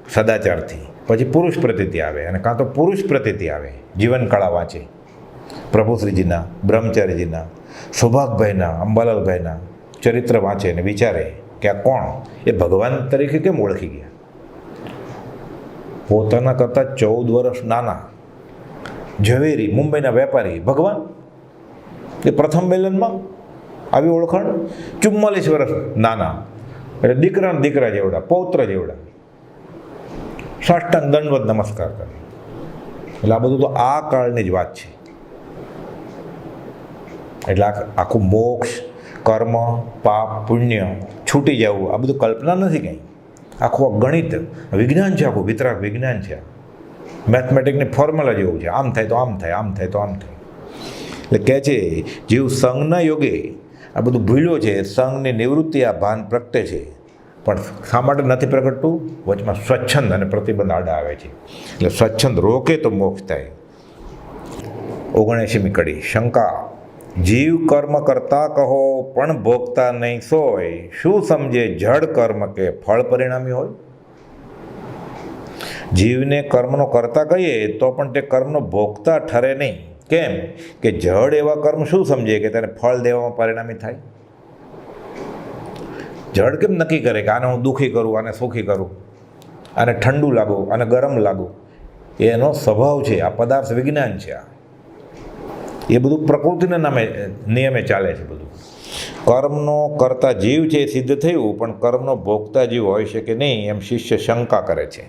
સદાચારથી, પછી પુરુષ પ્રતીતિ આવે, અને કાં તો પુરુષ પ્રતીતિ આવે જીવનકળા વાંચે. પ્રભુશ્રીજીના, બ્રહ્મચારીજીના, સૌભાગભાઈના, અંબાલાલભાઈના ચરિત્ર વાંચે અને વિચારે કે આ કોણ? એ ભગવાન તરીકે કેમ ઓળખી ગયા? પોતાના કરતાં 14 વર્ષ નાના ઝવેરી, મુંબઈના વેપારી, ભગવાન. એ પ્રથમ મિલનમાં આવી ઓળખાણ. 44 વર્ષ નાના, એટલે દીકરાના દીકરા જેવડા, પૌત્ર જેવડા, સાષ્ટાંગ દંડવત નમસ્કાર કરે. એટલે આ બધું તો આ કાળની જ વાત છે. એટલે આખું મોક્ષ, કર્મ, પાપ, પુણ્ય છૂટી જવું, આ બધું કલ્પના નથી કંઈ. આખું ગણિત વિજ્ઞાન છે. આખું વિતરાગ વિજ્ઞાન છે. મેથમેટિકની ફોર્મ્યુલા જેવું છે. આમ થાય તો આમ થાય, આમ થાય તો આમ થાય. એટલે કહે છે જીવ સંઘના યોગે આ બધું ભૂલ્યો છે. સંઘની નિવૃત્તિ આ ભાન પ્રગટે છે. પણ શા માટે નથી પ્રગટતું? વચમાં સ્વચ્છંદ અને પ્રતિબંધ આડા આવે છે. એટલે સ્વચ્છંદ રોકે તો મોક્ષ થાય. 79મી કડી શંકા. જીવ કર્મ કરતા કહો પણ ભોગતા નહીં સોય, શું સમજે જડ કર્મ કે ફળ પરિણામી હોય? જીવને કર્મનો કરતા કહીએ તો પણ તે કર્મનો ભોગતા ઠરે નહીં. કેમ કે જડ એવા કર્મ શું સમજે કે તેને ફળ દેવામાં પરિણામી થાય? જડ કેમ નક્કી કરે કે આને હું દુઃખી કરું, આને સુખી કરું, આને ઠંડુ લાગુ, આને ગરમ લાગુ? એનો સ્વભાવ છે. આ પદાર્થ વિજ્ઞાન છે. આ એ બધું પ્રકૃતિના નામે નિયમે ચાલે છે. બધું કર્મનો કરતા જીવ છે એ સિદ્ધ થયું, પણ કર્મનો ભોગતા જીવ હોઈ શકે નહીં એમ શિષ્ય શંકા કરે છે.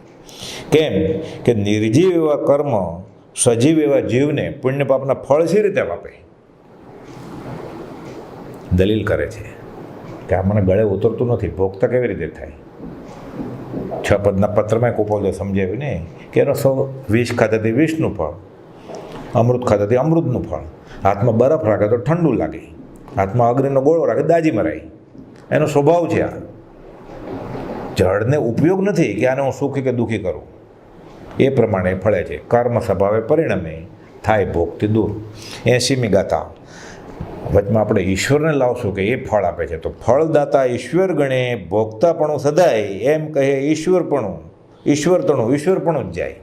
કેમ કે નિર્જીવ એવા કર્મ સજીવ એવા જીવને પુણ્ય પાપના ફળ સી રીતે આપે? દલીલ કરે છે કે આ મને ગળે ઉતરતું નથી, ભોગતા કેવી રીતે થાય? 6 પદના પત્રમાં કુપોલે સમજાવ્યું ને કે એનો વિષ ખાધાથી વિષનું ફળ, અમૃત ખાધાથી અમૃતનું ફળ. હાથમાં બરફ રાખે તો ઠંડુ લાગે, હાથમાં અગ્નિનો ગોળો રાખે દાજી મરાય. એનો સ્વભાવ છે આ. જળને ઉપયોગ નથી કે આને હું સુખી કે દુઃખી કરું. એ પ્રમાણે ફળે છે. કર્મ સ્વભાવે પરિણમે થાય ભોગથી દૂર. 80મી ગાથા. વચમાં આપણે ઈશ્વરને લાવશું કે એ ફળ આપે છે. તો ફળદાતા ઈશ્વર ગણે ભોગતાપણું સદાય, એમ કહે ઈશ્વરપણું જ જાય.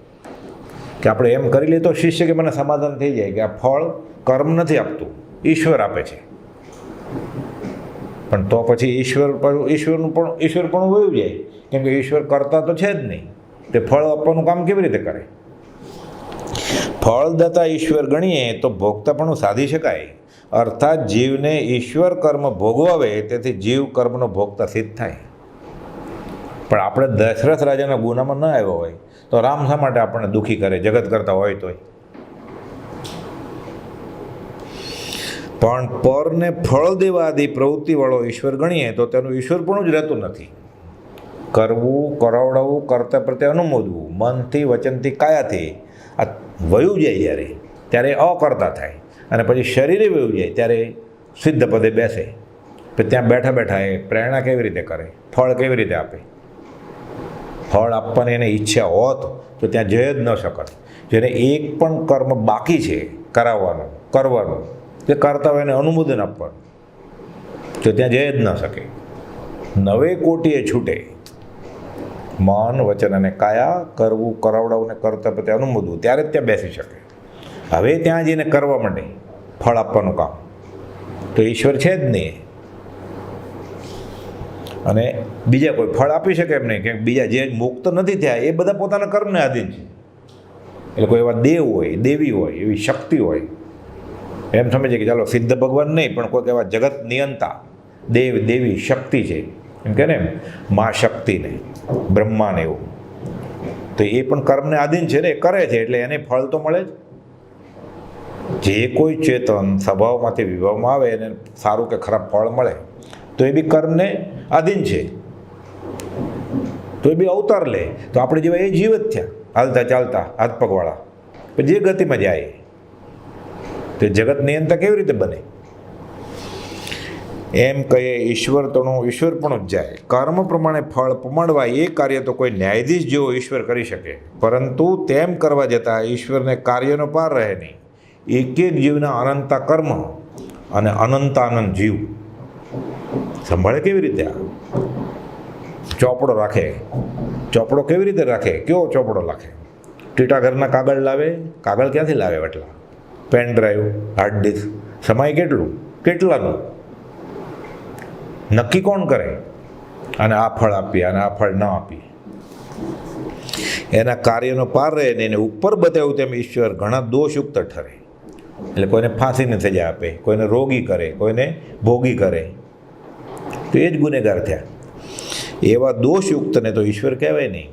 કે આપણે એમ કરી લઈએ તો શિષ્ય કે મને સમાધાન થઈ જાય કે આ ફળ કર્મ નથી આપતું, ઈશ્વર આપે છે. પણ તો પછી ઈશ્વરનું પણ વયું જાય, કેમ કે ઈશ્વર કરતા તો છે જ નહીં. તે ફળ આપવાનું કામ કેવી રીતે કરે? ફળદાતા ઈશ્વર ગણીએ તો ભોગતાપણું સાધી શકાય. અર્થાત જીવને ઈશ્વર કર્મ ભોગવાવે, તેથી જીવ કર્મનો ભોગતા સિદ્ધ થાય. પણ આપણે દશરથ રાજાના ગુનામાં ન આવ્યો હોય તો રામ શા માટે આપણને દુઃખી કરે, જગત કરતા હોય તોય? પણ પરને ફળ દેવા આદિ પ્રવૃત્તિવાળો ઈશ્વર ગણીએ તો તેનું ઈશ્વરપણું જ રહેતું નથી. કરવું, કરાવડાવવું, કરતા પ્રત્યે અનુમોદવું, મનથી, વચનથી, કાયાથી આ વયું જાય જ્યારે, ત્યારે અકર્તા થાય. અને પછી શરીરે વયું જાય ત્યારે સિદ્ધ પદે બેસે. પછી ત્યાં બેઠા બેઠા એ પ્રેરણા કેવી રીતે કરે, ફળ કેવી રીતે આપે? ફળ આપવાની એને ઈચ્છા હોત તો ત્યાં જઈ જ ન શકત. જેને એક પણ કર્મ બાકી છે કરવાનું, તે કરતા હોય એને અનુમોદન આપવાનું, તો ત્યાં જઈ જ ન શકે. 9 કોટીએ છૂટે. મન, વચન અને કાયા, કરવું, કરાવડાવું ને કરતા પ્રત્યે અનુમોદવું, ત્યારે જ ત્યાં બેસી શકે. હવે ત્યાં જઈને કરવા માંડે ફળ આપવાનું કામ, તો ઈશ્વર છે જ નહીં. અને બીજા કોઈ ફળ આપી શકે એમ નહીં, કે બીજા જે મુક્ત નથી થયા એ બધા પોતાના કર્મને આધીન છે. એટલે કોઈ એવા દેવ હોય, દેવી હોય, એવી શક્તિ હોય, એમ સમજે કે ચાલો સિદ્ધ ભગવાન નહીં પણ કોઈક એવા જગત નિયંતા દેવ દેવી શક્તિ છે, એમ કે ને મા શક્તિને, બ્રહ્માને, એવું. તો એ પણ કર્મને આધીન છે ને, એ કરે છે એટલે એને ફળ તો મળે જ. જે કોઈ ચેતન સ્વભાવમાંથી વિભાવમાં આવે એને સારું કે ખરાબ ફળ મળે, તો એ બી કર્મને આધીન છે. તો એ બી અવતાર લે. તો આપણે જેવા એ જીવ જ થયા, હાલતા ચાલતા હાથ પગવાળા, પણ જે ગતિમાં જાય તે જગત નિયંતા કેવી રીતે બને? એમ કહીએ ઈશ્વરપણું જ જાય. કર્મ પ્રમાણે ફળ પમાડવા એ કાર્ય તો કોઈ ન્યાયાધીશ જેવો ઈશ્વર કરી શકે, પરંતુ તેમ કરવા જતાં ઈશ્વરને કાર્યનો પાર રહે નહીં. એક એક જીવના અનંતા કર્મ અને અનંતાનંદ જીવ સંભાળે કેવી રીતે? આ ચોપડો રાખે, ચોપડો કેવી રીતે રાખે? કેવો ચોપડો રાખે? ટીટા ઘરના કાગળ લાવે, કાગળ ક્યાંથી લાવે? એટલા પેન ડ્રાઈવ, હાર્ડ ડિસ્ક, સમય કેટલાનું નક્કી કોણ કરે? અને આ ફળ આપીએ અને આ ફળ ન આપીએ. એના કાર્યનો પાર રહે ને એને ઉપર બતાવ્યું તેમ ઈશ્વર ઘણા દોષયુક્ત ઠરે. એટલે કોઈને ફાંસીની સજા આપે, કોઈને રોગી કરે, કોઈને ભોગી કરે, તો એ જ ગુનેગાર થયા. એવા દોષયુક્તને તો ઈશ્વર કહેવાય નહીં.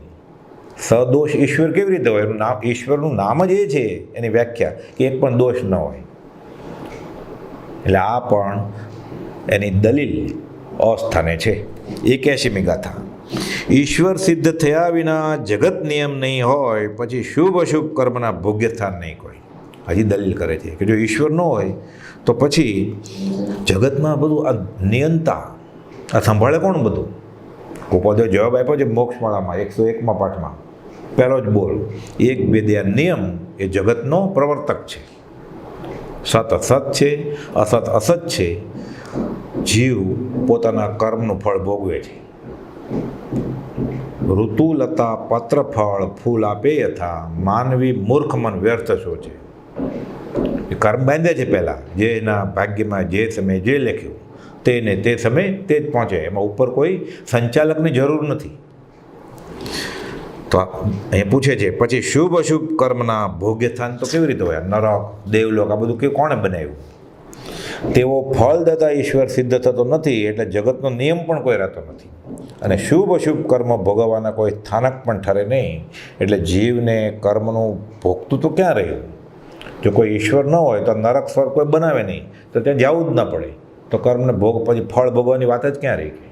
સદોષ ઈશ્વર કેવી રીતે હોય? એનું નામ, ઈશ્વરનું નામ જ એ છે, એની વ્યાખ્યા કે એક પણ દોષ ન હોય. એટલે આ પણ એની દલીલ અસ્થાને છે. 81મી ગાથા. ઈશ્વર સિદ્ધ થયા વિના જગત નિયમ નહીં હોય, પછી શુભ અશુભ કર્મના ભોગ્ય સ્થાન નહીં કોઈ. હજી દલીલ કરે છે કે જો ઈશ્વર ન હોય તો પછી જગતમાં બધું આ નિયંતા આ સંભાળે કોણ બધું? ગોપાલદેવ જવાબ આપ્યો છે મોક્ષમાળામાં 101માં પાઠમાં. પહેલો જ બોલ, એક વેદ્યા નિયમ એ જગતનો પ્રવર્તક છે. સત અસત છે, અસત અસત છે. જીવ પોતાના કર્મનું ફળ ભોગવે છે. ઋતુ લતા પત્ર ફળ ફૂલ આપે યથા, માનવી મૂર્ખ મન વ્યર્થ શો છે. એ કર્મ બાંધે છે પહેલાં, જે એના ભાગ્યમાં જે સમયે જે લખ્યું તેને તે સમયે તે જ પહોંચે. એમાં ઉપર કોઈ સંચાલકની જરૂર નથી. તો અહીં પૂછે છે પછી શુભ અશુભ કર્મના ભોગ્ય સ્થાન તો કેવી રીતે હોય? નરક, દેવલોક, આ બધું કોણે બનાવ્યું? તેવો ફળદાતા ઈશ્વર સિદ્ધ થતો નથી, એટલે જગતનો નિયમ પણ કોઈ રહેતો નથી. અને શુભ અશુભ કર્મ ભોગવવાના કોઈ સ્થાનક પણ ઠરે નહીં. એટલે જીવને કર્મનું ભોગતું તો ક્યાં રહ્યું? જો કોઈ ઈશ્વર ન હોય તો નરક સ્વર્ગ કોઈ બનાવે નહીં, તો ત્યાં જવું જ ન પડે. તો કર્મને ભોગ પછી ફળ ભોગવવાની વાત જ ક્યાં રહી ગઈ?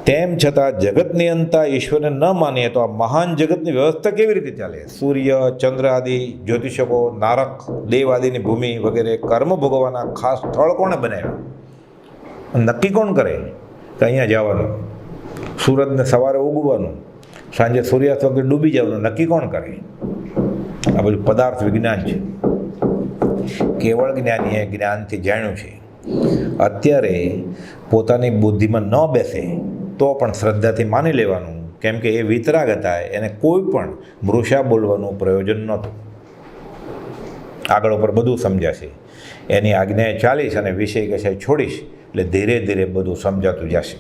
તેમ છતાં જગતની અંતતા ઈશ્વરને ન માનીએ તો આ મહાન જગતની વ્યવસ્થા કેવી રીતે ચાલે? સૂર્ય, ચંદ્ર આદિ જ્યોતિષકો, નારક, દેવ આદિની ભૂમિ વગેરે કર્મ ભોગવવાના ખાસ સ્થળ કોણે બનાવ્યા? નક્કી કોણ કરે કે અહીંયા જવાનું? સૂરજને સવારે ઉગવાનું, સાંજે સૂર્યાસ્ત વખતે ડૂબી જવાનું નક્કી કોણ કરે? આ બધું પદાર્થ વિજ્ઞાન છે. કેવળ જ્ઞાનીએ જ્ઞાનથી જાણ્યું છે. અત્યારે પોતાની બુદ્ધિમાં ન બેસે તો પણ શ્રદ્ધાથી માની લેવાનું, કેમ કે એ વિતરાગ હતા, એને કોઈ પણ મૃષા બોલવાનું પ્રયોજન નહોતું. આગળ ઉપર બધું સમજાશે. એની આજ્ઞાએ ચાલીશ અને વિષય કશે છોડીશ એટલે ધીરે ધીરે બધું સમજાતું જશે.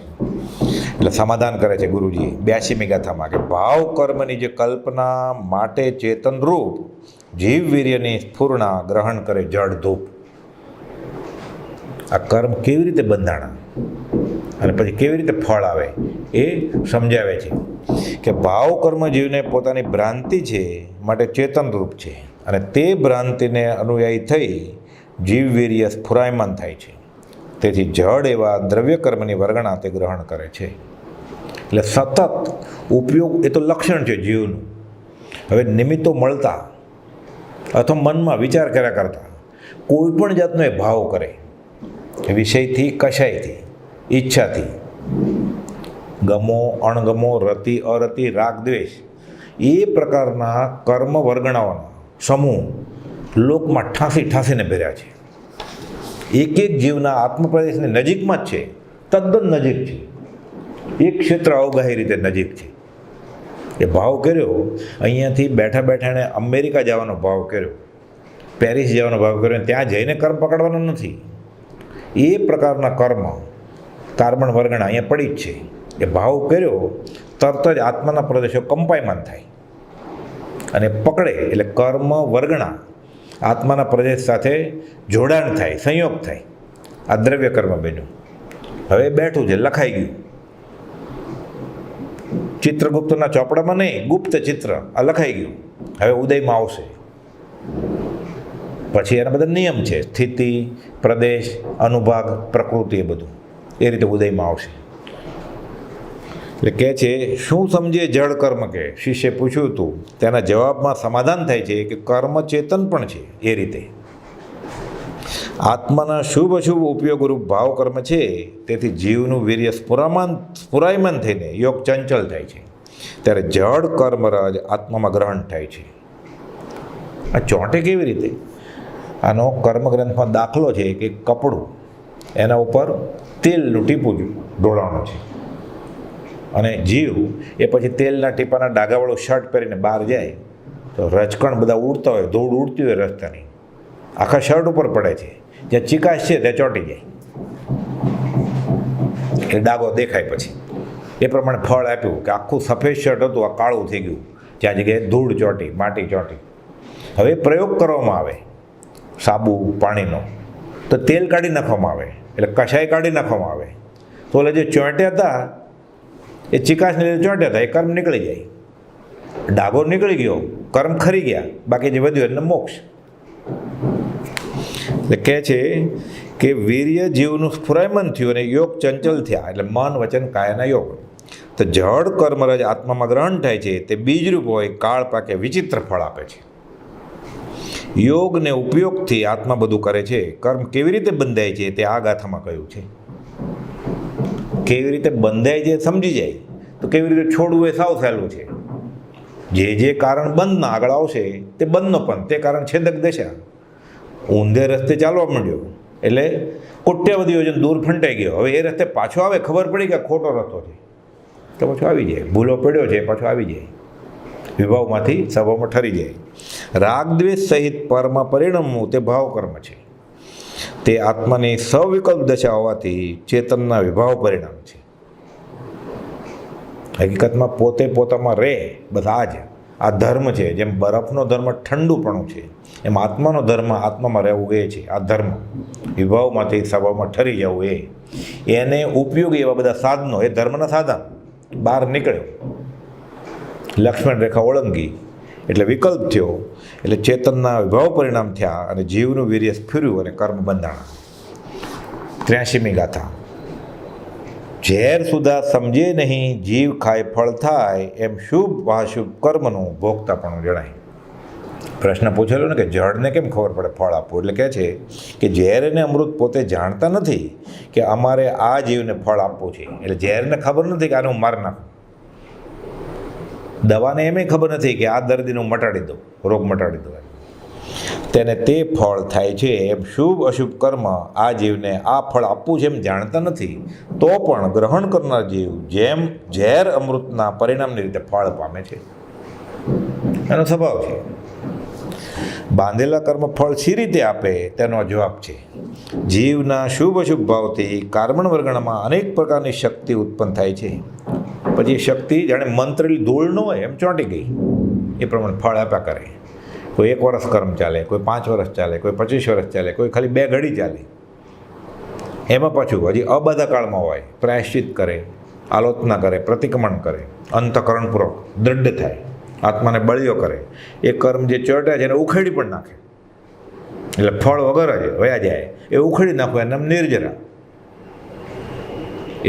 એટલે સમાધાન કરે છે ગુરુજી 82મી ગાથામાં કે ભાવ કર્મની જે કલ્પના માટે ચેતનરૂપ જીવ વીર્યની સ્ફૂર્ણા ગ્રહણ કરે જળ ધૂપ. આ કર્મ કેવી રીતે બંધાણા અને પછી કેવી રીતે ફળ આવે એ સમજાવે છે કે ભાવ કર્મ જીવને પોતાની ભ્રાંતિ છે માટે ચેતનરૂપ છે, અને તે ભ્રાંતિને અનુયાયી થઈ જીવવીર્ય સ્ફુરાયમાન થાય છે. તેથી જળ એવા દ્રવ્ય કર્મની વર્ગણા તે ગ્રહણ કરે છે. એટલે સતત ઉપયોગ એ તો લક્ષણ છે જીવનું. હવે નિમિત્તો મળતા અથવા મનમાં વિચાર કર્યા કરતા કોઈ પણ જાતનો એ ભાવ કરે, વિષયથી કશાયથી, ઈચ્છાથી, ગમો અણગમો, રતિ અરતિ, રાગ દ્વેષ, એ પ્રકારના કર્મ વર્ગણાઓના સમૂહ લોકમાં ઠાંસીને ભર્યા છે. એક એક જીવના આત્મપ્રદેશની નજીકમાં જ છે, તદ્દન નજીક છે, એક ક્ષેત્ર અવગાહી રીતે નજીક છે. એ ભાવ કર્યો, અહીંયાથી બેઠા બેઠા એણે અમેરિકા જવાનો ભાવ કર્યો, પેરિસ જવાનો ભાવ કર્યો, ત્યાં જઈને કર્મ પકડવાનો નથી. એ પ્રકારના કર્મ કાર્બન વર્ગણા અહીંયા પડી જ છે. એ ભાવ કર્યો તરત જ આત્માના પ્રદેશો કંપાયમાન થાય અને પકડે એટલે કર્મ વર્ગણા આત્માના પ્રદેશ સાથે જોડાણ થાય, સંયોગ થાય. આ દ્રવ્ય કર્મ બન્યું. હવે બેઠું છે, લખાઈ ગયું. ચિત્રગુપ્તના ચોપડામાં નહીં, ગુપ્ત ચિત્ર આ લખાઈ ગયું. હવે ઉદયમાં આવશે. પછી એના બધા નિયમ છે, સ્થિતિ, પ્રદેશ, અનુભાગ, પ્રકૃતિ, એ બધું એ રીતે ઉદયમાં આવશે. એટલે કહે છે શું સમજીએ જળ કર્મ? કે શિષ્ય પૂછ્યું હતું, તેના જવાબમાં સમાધાન થાય છે કે કર્મ ચેતન પણ છે. એ રીતે આત્માના શુભ અશુભ ઉપયોગરૂપ ભાવ કર્મ છે. તેથી જીવનું વીર્ય સ્ફુરાયમાન થઈને યોગ ચંચલ થાય છે. ત્યારે જળ કર્મરજ આત્મામાં ગ્રહણ થાય છે. આ ચોંટે કેવી રીતે? આનો કર્મગ્રંથમાં દાખલો છે કે કપડું, એના ઉપર તેલનું ટીપું ઢોળાણું છે, અને જીવ એ પછી તેલના ટીપાના ડાઘાવાળું શર્ટ પહેરીને બહાર જાય તો રજકણ બધા ઉડતા હોય, ધૂળ ઉડતી હોય રસ્તાની, આખા શર્ટ ઉપર પડે છે. જ્યાં ચિકાશ છે ત્યાં ચોંટી જાય, એ ડાઘો દેખાય. પછી એ પ્રમાણે ફળ આપ્યું કે આખું સફેદ શર્ટ હતું, આ કાળું થઈ ગયું, જ્યાં જગ્યાએ ધૂળ ચોંટી, માટી ચોંટી. હવે પ્રયોગ કરવામાં આવે સાબુ પાણીનો, તો તેલ કાઢી નાખવામાં આવે, એટલે કશાય કાઢી નાખવામાં આવે. તો એટલે જે ચોંટ્યા હતા એ ચિકાશને લીધે ચોંટ્યા હતા, એ કર્મ નીકળી જાય. ડાઘો નીકળી ગયો, કર્મ ખરી ગયા, બાકી જે વધ્યું એટલે મોક્ષ. એટલે કહે છે કે વીર્ય જીવનું સ્ફુરાયમાન થયું અને યોગ ચંચલ થયા, એટલે મન વચન કાયાના યોગ. તો જળ કર્મરજ આત્મામાં ગ્રહણ થાય છે, તે બીજરૂપ હોય, કાળ પાકે, વિચિત્ર ફળ આપે છે. યોગને ઉપયોગથી આત્મા બધું કરે છે. કર્મ કેવી રીતે બંધાય છે તે આ ગાથામાં કહ્યું છે. કેવી રીતે બંધાય છે સમજી જાય તો કેવી રીતે છોડવું એ સાવ સહેલું છે. જે કારણ બંધના આગળ આવશે તે બંધનો પણ તે કારણ છેદક દશા. ઊંધે રસ્તે ચાલવા માંડ્યો એટલે કોટ્યાવધી યોજન દૂર ફંટાઈ ગયો. હવે એ રસ્તે પાછો આવે, ખબર પડી કે ખોટો રસ્તો છે તો પાછો આવી જાય. ભૂલો પડ્યો છે પાછો આવી જાય, વિભાવમાંથી સ્વભાવમાં ઠરી જાય. રાગદ્વેષ સહિત પરમાં પરિણમવું તે ભાવ કર્મ છે. તે આત્માની સવિકલ્પ દશા હોવાથી ચેતનના વિભાવ પરિણામ છે. હકીકતમાં પોતે પોતામાં રહે, બસ આ ધર્મ છે. જેમ બરફનો ધર્મ ઠંડુપણું છે, એમ આત્માનો ધર્મ આત્મામાં રહેવું એ છે. આ ધર્મ વિભાવમાંથી સ્વભાવમાં ઠરી જવું એને ઉપયોગી એવા બધા સાધનો, એ ધર્મના સાધન બહાર નીકળ્યો, લક્ષ્મણ રેખા ઓળંગી એટલે વિકલ્પ થયો, એટલે ચેતનના વિભાવ પરિણામ થયા અને જીવનું વીર્ય સ્ફુર્યું અને કર્મ બંધાણા. 83મી ગાથા. ઝેર સુધા સમજે નહીં જીવ ખાય ફળ થાય, એમ શુભ વાશુભ કર્મનું ભોગતાપણું જણાય. પ્રશ્ન પૂછેલો ને કે જળને કેમ ખબર પડે ફળ આપવું, એટલે કહે છે કે ઝેર અને અમૃત પોતે જાણતા નથી કે અમારે આ જીવને ફળ આપવું છે. એટલે ઝેરને ખબર નથી કે આને હું મારી નાખું. દવાને એમ ખબર નથી કે આ દર્દીને હું મટાડી દઉં, રોગ મટાડી દઉં. તેને તે ફળ થાય છે. એમ શુભ અશુભ કર્મ આ જીવને આ ફળ આપવું છે એમ જાણતા નથી, તો પણ ગ્રહણ કરનાર જીવ જેમ ઝેર અમૃતના પરિણામની રીતે ફળ પામે છે. એનો સ્વભાવ છે. બાંધેલા કર્મ ફળ સી રીતે આપે તેનો જવાબ છે. જીવના શુભ અશુભ ભાવથી કાર્બન વર્ગણમાં અનેક પ્રકારની શક્તિ ઉત્પન્ન થાય છે. પછી એ શક્તિ જાણે મંત્રેલી ધૂળ ન હોય એમ ચોંટી ગઈ, એ પ્રમાણે ફળ આપ્યા કરે. કોઈ 1 વર્ષ કર્મ ચાલે, કોઈ 5 વર્ષ ચાલે, કોઈ 25 વર્ષ ચાલે, કોઈ ખાલી 2 ઘડી ચાલે. એમાં પાછું હજી અબાધા કાળમાં હોય, પ્રાયશ્ચિત કરે, આલોચના કરે, પ્રતિક્રમણ કરે, અંતઃકરણપૂર્વક દૃઢ થાય, આત્માને બળિયો કરે. એ કર્મ જે ચોટ્યા છે એને ઉખેડી પણ નાખે, એટલે ફળ વગર જ વયા જાય. એ ઉખેડી નાખવું એમ નિર્જરા.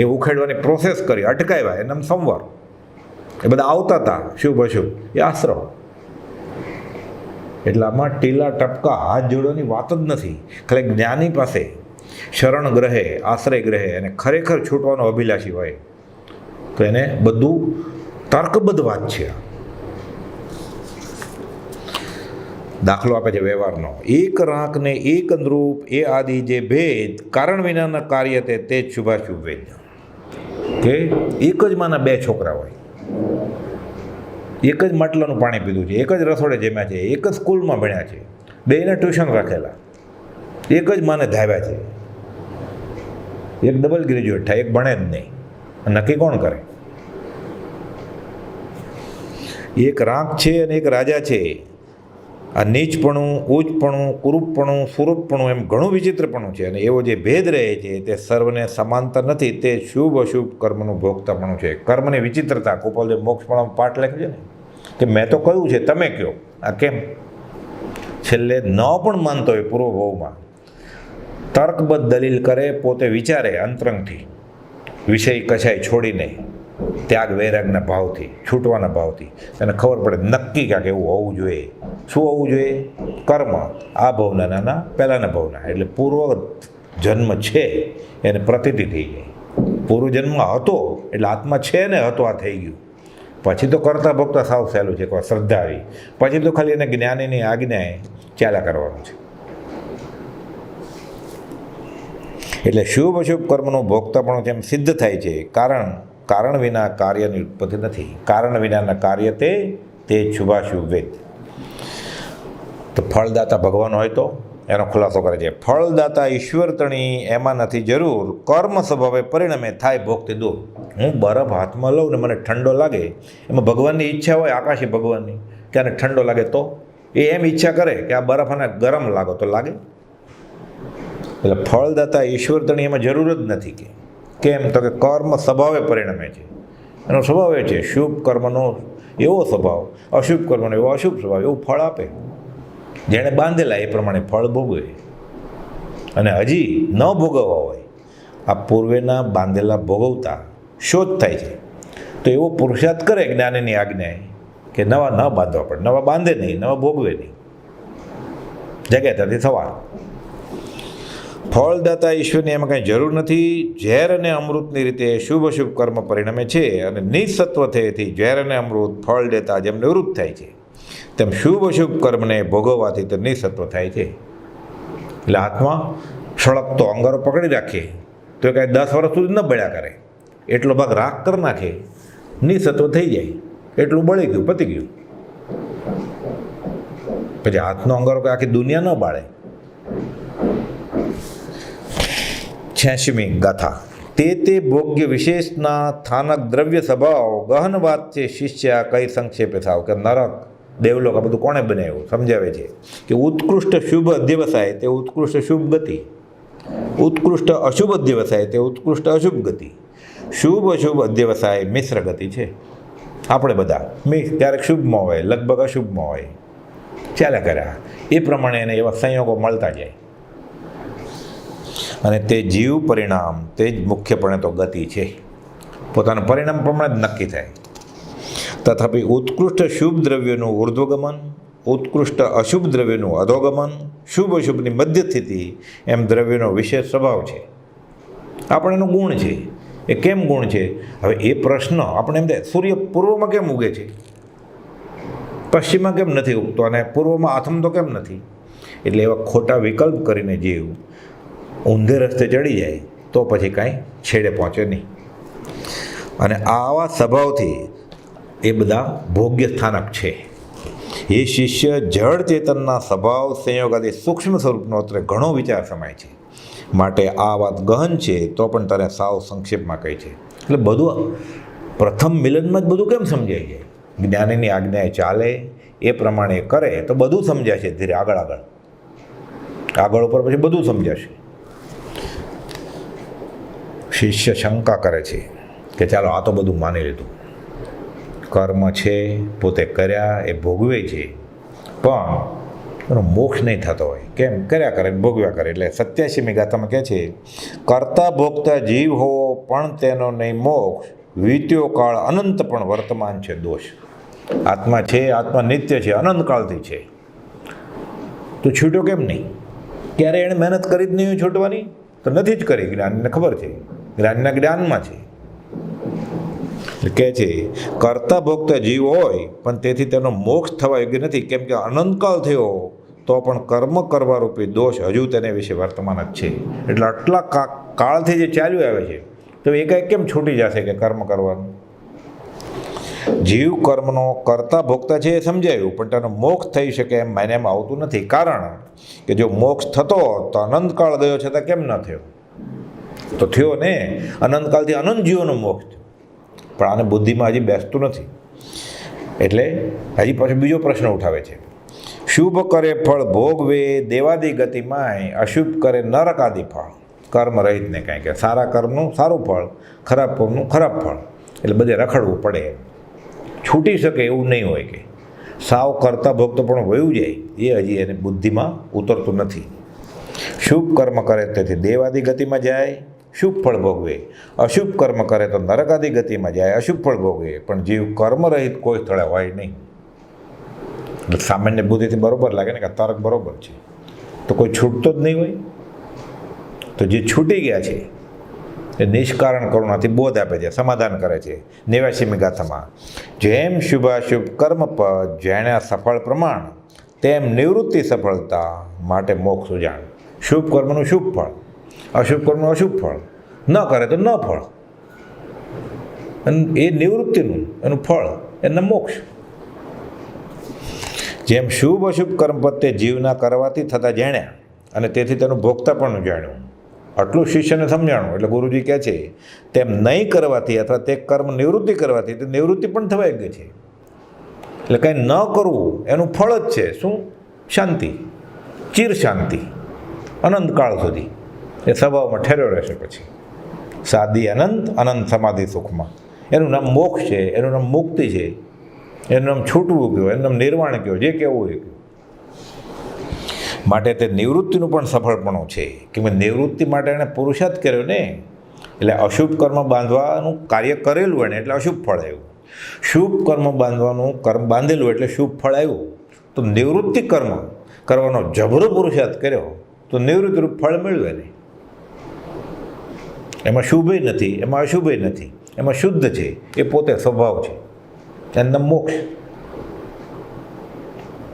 એ ઉખેડવાની પ્રોસેસ કરી અટકાવ્યા એમ સંવર. એ બધા આવતા હતા શુભ અશુભ, એ આશ્રમ. એટલે આમાં ટીલા ટપકા હાથ જોડવાની વાત જ નથી. ખાલી જ્ઞાની પાસે શરણ ગ્રહે, આશ્રય ગ્રહે અને ખરેખર છૂટવાનો અભિલાષી હોય તો એને બધું તર્કબદ્ધ વાત છે. દાખલો આપે છે વ્યવહારનો. એક રાંક ને એક અંદરૂપ એ આદિ જે ભેદ, કારણ વિનાના કાર્ય તે જ શુભાશુભ વેદ. કે એક જ માના 2 છોકરા હોય, એક જ માટલાનું પાણી પીધું છે, એક જ રસોડે જમ્યા છે, એક જ સ્કૂલમાં ભણ્યા છે, 2ને ટ્યુશન રાખેલા, એક જ માને ધાવ્યા છે. એક ડબલ ગ્રેજ્યુએટ થાય, એક ભણે જ નહીં. નક્કી કોણ કરે? એક રાંક છે અને એક રાજા છે. આ નીચપણું, ઊંચપણું, કુરૂપપણું, સુરૂપપણું એમ ઘણું વિચિત્રપણું છે. અને એવો જે ભેદ રહે છે તે સર્વને સમાંતર નથી. તે શુભ અશુભ કર્મનું ભોગતાપણું છે. કર્મની વિચિત્રતા ગોપાલદેવ મોક્ષપણામાં પાઠ લખ્યો છે ને કે મેં તો કહ્યું છે, તમે કહો આ કેમ. છેલ્લે ન પણ માનતો હોય પૂર્વ ભાવમાં, તર્કબદ્ધ દલીલ કરે, પોતે વિચારે અંતરંગથી, વિષય કશાય છોડીને, ત્યાગ વૈરાગના ભાવથી, છૂટવાના ભાવથી. તેને ખબર પડે નક્કી કાંક એવું હોવું જોઈએ. શું હોવું જોઈએ? કર્મ આ ભાવના નાના પહેલાંના ભાવના. એટલે પૂર્વ જન્મ છે એને પ્રતીતિ થઈ જાય. પૂર્વ જન્મ હતો એટલે આત્મા છે ને હતો આ થઈ ગયું. પછી તો કરતા ભોગતા સાવ સહેલું છે. કોઈ શ્રદ્ધા આવી પછી તો ખાલી એને જ્ઞાનીની આજ્ઞાએ ચાલ્યા કરવાનું છે. એટલે શુભ અશુભ કર્મનું ભોગતાપણું જેમ સિદ્ધ થાય છે. કારણ વિના કાર્યની ઉત્પત્તિ નથી. કારણ વિનાના કાર્ય તે જ શુભાશુભ વેદ. તો ફળદાતા ભગવાન હોય તો એનો ખુલાસો કરે છે. ફળદાતા ઈશ્વર તણી એમાં નથી જરૂર, કર્મ સ્વભાવે પરિણમે થાય ભોગથી દૂર. હું બરફ હાથમાં લઉં ને મને ઠંડો લાગે, એમાં ભગવાનની ઈચ્છા હોય, આકાશી ભગવાનની, કે આને ઠંડો લાગે તો એ એમ ઈચ્છા કરે કે આ બરફ આને ગરમ લાગો તો લાગે. એટલે ફળદાતા ઈશ્વર તણી એમાં જરૂર જ નથી. કેમ તો કે કર્મ સ્વભાવે પરિણમે છે. એનો સ્વભાવ એ છે શુભ કર્મનો એવો સ્વભાવ, અશુભ કર્મનો એવો અશુભ સ્વભાવ. એવું ફળ આપે. જેણે બાંધેલા એ પ્રમાણે ફળ ભોગવે. અને હજી ન ભોગવવા હોય, આ પૂર્વેના બાંધેલા ભોગવતા શોધ થાય છે તો એવો પુરુષાર્થ કરે જ્ઞાનીની આજ્ઞાએ કે નવા ન બાંધવા પડે, નવા બાંધે નહીં, નવા ભોગવે નહીં. જગ્યા ત્યાંથી સવાર. ફળદાતા ઈશ્વરની એમાં કંઈ જરૂર નથી. ઝેર અને અમૃતની રીતે શુભ અશુભ કર્મ પરિણમે છે. અને નિસત્વ થયેથી ઝેર અને અમૃત ફળ દેતા જેમ નિવૃત્ત થાય છે, તેમ શુભ અશુભ કર્મને ભોગવવાથી તો નિસત્વ થાય છે. એટલે હાથમાં સળગતો અંગારો પકડી રાખીએ તો એ કાંઈ 10 વર્ષ સુધી ન બળ્યા કરે. એટલો ભાગ રાખ કરી નાખે, નિસત્વ થઈ જાય, એટલું બળી ગયું, પતી ગયું. પછી હાથનો અંગારો કે આખી દુનિયા ન બાળે. 86મી ગાથા. તે ભોગ્ય વિશેષના સ્થાનક દ્રવ્ય સ્વભાવ ગહન વાત છે શિષ્ય કઈ સંક્ષેપે થાવ. કે નરક, દેવલોક આ બધું કોણે બનાવ્યું સમજાવે છે કે ઉત્કૃષ્ટ શુભ અધ્યવસાય તે ઉત્કૃષ્ટ શુભ ગતિ, ઉત્કૃષ્ટ અશુભ અધ્યવસાય તે ઉત્કૃષ્ટ અશુભ ગતિ, શુભ અશુભ અધ્યવસાય મિશ્ર ગતિ છે. આપણે બધા ક્યારેક શુભમાં હોય, લગભગ અશુભમાં હોય, ચાલ્યા કર્યા. એ પ્રમાણે એને એવા સંયોગો મળતા જાય. અને તે જીવ પરિણામ તે જ મુખ્યપણે તો ગતિ છે, પોતાના પરિણામ પ્રમાણે જ નક્કી થાય. તથાપિ ઉત્કૃષ્ટ શુભ દ્રવ્યોનું ઉર્ધ્વગમન, ઉત્કૃષ્ટ અશુભ દ્રવ્યનું અધોગમન, શુભ અશુભની મધ્ય સ્થિતિ એમ દ્રવ્યનો વિશેષ સ્વભાવ છે. આપણે એનો ગુણ છે. એ કેમ ગુણ છે? હવે એ પ્રશ્ન આપણે એમ થાય, સૂર્ય પૂર્વમાં કેમ ઉગે છે, પશ્ચિમમાં કેમ નથી ઉગતો, અને પૂર્વમાં આથમતો કેમ નથી? એટલે એવા ખોટા વિકલ્પ કરીને જીવ ઊંધે રસ્તે ચડી જાય તો પછી કાંઈ છેડે પહોંચે નહીં. અને આવા સ્વભાવથી એ બધા ભોગ્ય સ્થાનક છે. એ શિષ્ય જળ ચેતનના સ્વભાવ સંયોગાદી સૂક્ષ્મ સ્વરૂપનો અત્રે ઘણો વિચાર સમાય છે. માટે આ વાત ગહન છે તો પણ તને સાવ સંક્ષેપમાં કહી છે. એટલે બધું પ્રથમ મિલનમાં જ બધું કેમ સમજાય છે? જ્ઞાનીની આજ્ઞાએ ચાલે એ પ્રમાણે કરે તો બધું સમજાય છે. ધીરે આગળ ઉપર પછી બધું સમજાશે. શિષ્ય શંકા કરે છે કે ચાલો આ તો બધું માની લીધું, કર્મ છે પોતે કર્યા એ ભોગવે છે, પણ એનો મોક્ષ નહીં થતો હોય. કેમ? કર્યા કરે ભોગવ્યા કરે. એટલે 87મી ગાથામાં કહે છે, કરતા ભોગતા જીવ હોવો પણ તેનો નહીં મોક્ષ, વીત્યો કાળ અનંત પણ વર્તમાન છે દોષ. આત્મા છે, આત્મા નિત્ય છે, અનંતકાળથી છે, તો છૂટ્યો કેમ નહીં? ક્યારે એણે મહેનત કરી જ નહીં છૂટવાની? તો નથી જ કરી. જ્ઞાનને ખબર છે, જ્ઞાનના જ્ઞાનમાં છે. કહે છે કરતા ભોગતા જીવ હોય પણ તેથી તેનો મોક્ષ થવા યોગ્ય નથી, કેમ કે અનંતકાળ થયો તો પણ કર્મ કરવા રૂપી દોષ હજુ તેને વિશે વર્તમાન જ છે. એટલે આટલા કાળથી જે ચાલ્યું આવે છે તો એ કાંઈ કેમ છૂટી જશે કે કર્મ કરવાનું? જીવ કર્મનો કરતા ભોગતા છે એ સમજાયું, પણ તેનો મોક્ષ થઈ શકે એમ માન્યામાં આવતું નથી. કારણ કે જો મોક્ષ થતો તો અનંતકાળ ગયો છતાં કેમ ન થયો? તો થયો ને, અનંતકાળથી અનંત જીવોનો મોક્ષ થયો. પણ આને બુદ્ધિમાં હજી બેસતું નથી. એટલે હજી પાછો બીજો પ્રશ્ન ઉઠાવે છે, શુભ કરે ફળ ભોગવે દેવાદી ગતિમાંય, અશુભ કરે નરકાદી ફળ. કર્મ રહિતને કાંઈ કે સારા કર્મનું સારું ફળ, ખરાબ કર્મનું ખરાબ ફળ. એટલે બધે રખડવું પડે. છૂટી શકે એવું નહીં હોય કે સાવ કરતા ભોગતો પણ વયું જાય, એ હજી એને બુદ્ધિમાં ઉતરતું નથી. શુભ કર્મ કરે તેથી દેવાદી ગતિમાં જાય, શુભ ફળ ભોગવે. અશુભ કર્મ કરે તો નરકાદી ગતિમાં જાય, અશુભ ફળ ભોગવે. પણ જીવ કર્મરહિત કોઈ સ્થળે હોય નહીં. એટલે સામાન્ય બુદ્ધિથી બરોબર લાગે ને કે તર્ક બરોબર છે, તો કોઈ છૂટતો જ નહીં હોય. તો જે છૂટી ગયા છે એ નિષ્કારણ કરુણાથી બોધ આપે છે, સમાધાન કરે છે. 89મી ગાથામાં, જેમ શુભાશુભ કર્મ પદ જાણ્યા સફળ પ્રમાણ, તેમ નિવૃત્તિ સફળતા માટે મોક્ષ જાણ. શુભ કર્મનું શુભ ફળ, અશુભ કર્મનું અશુભ ફળ, ન કરે તો ન ફળ, અને એ નિવૃત્તિનું એનું ફળ એના મોક્ષ. જેમ શુભ અશુભ કર્મપદ તે જીવના કરવાથી થતાં જાણ્યા અને તેથી તેનું ભોગતા પણ જાણ્યું, આટલું શિષ્યને સમજાણું. એટલે ગુરુજી કહે છે તેમ નહીં કરવાથી અથવા તે કર્મ નિવૃત્તિ કરવાથી તે નિવૃત્તિ પણ થવાઈ ગઈ છે. એટલે કંઈ ન કરવું એનું ફળ જ છે શું? શાંતિ, ચિર શાંતિ, અનંતકાળ સુધી એ સ્વભાવમાં ઠેર્યો રહેશે. પછી સાદી અનંત, અનંત સમાધિ સુખમાં. એનું નામ મોક્ષ છે, એનું નામ મુક્તિ છે, એનું નામ છૂટવું કહો, એનું નામ નિર્વાણ કહો, જે કહેવું હોય કહો. માટે તે નિવૃત્તિનું પણ સફળપણું છે. કે નિવૃત્તિ માટે એણે પુરુષાર્થ કર્યો ને, એટલે અશુભ કર્મ બાંધવાનું કાર્ય કરેલું એને એટલે અશુભ ફળ આવ્યું. શુભ કર્મ બાંધવાનું કર્મ બાંધેલું એટલે શુભ ફળ આવ્યું. તો નિવૃત્તિ કર્મ કરવાનો જબરો પુરુષાર્થ કર્યો તો નિવૃત્તિરૂપ ફળ મેળવે નહીં. એમાં શુભય નથી, એમાં અશુભય નથી, એમાં શુદ્ધ છે, એ પોતે સ્વભાવ છે, એમના મોક્ષ.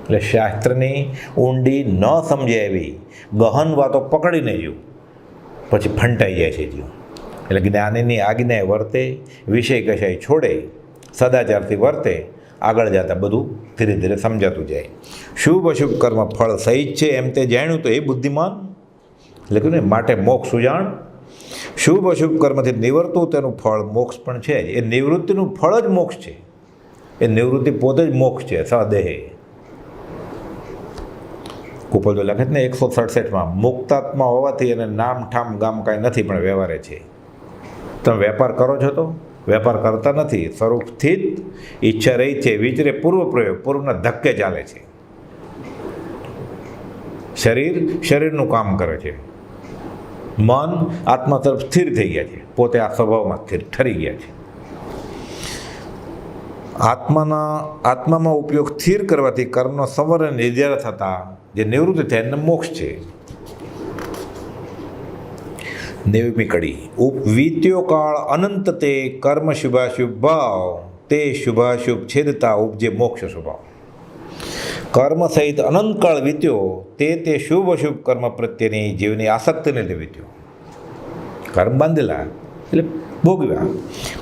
એટલે શાસ્ત્રની ઊંડી ન સમજાય એવી ગહન વાતો પકડીને જીવ પછી ફંટાઈ જાય છે જીવ. એટલે જ્ઞાનીની આજ્ઞાએ વર્તે, વિષય કશાય છોડે, સદાચારથી વર્તે, આગળ જતાં બધું ધીરે ધીરે સમજાતું જાય. શુભ અશુભ કર્મ ફળ સહિત છે એમ તે જાણ્યું તો એ બુદ્ધિમાન. એટલે કહ્યું ને, માટે મોક્ષ સુજાણ. શુભ અશુભ કર્મથી નિવર્તું તેનું ફળ મોક્ષ પણ છે. એ નિવૃત્તિનું ફળ જ મોક્ષ છે. એ નિવૃત્તિ પોતે જ મોક્ષ છે, સદેહે. કુપોલ લખે ને 167માં, મુક્તાત્મા હોવાથી એને નામ ઠામ ગામ કાંઈ નથી પણ વ્યવહારે છે. તમે વેપાર કરો છો તો વેપાર કરતા નથી, સ્વરૂપથી જ ઈચ્છા રહી છે, વિચરે પૂર્વ પ્રયોગ, પૂર્વના ધક્કે ચાલે છે. શરીરનું કામ કરે છે, મન આત્મા તરફ સ્થિર થઈ ગયા છે, પોતે આ સ્વભાવમાં સ્થિર ઠરી ગયા છે. આત્મામાં ઉપયોગ સ્થિર કરવાથી કર્મનો સંવર નિર્ધાર થતા જે નિવૃત્તિ થાય એને મોક્ષ છે. 90મી કડી. વીત્યો કાળ અનંત તે કર્મ શુભાશુભ ભાવ તે શુભાશુભ છેદતા ઉપજે મોક્ષ સ્વભાવ. કર્મ સહિત અનંતકાળ વીત્યો તે શુભ અશુભ કર્મ પ્રત્યેની જીવની આસક્તિને લીધે વીત્યો. કર્મ બાંધેલા એટલે ભોગવ્યા,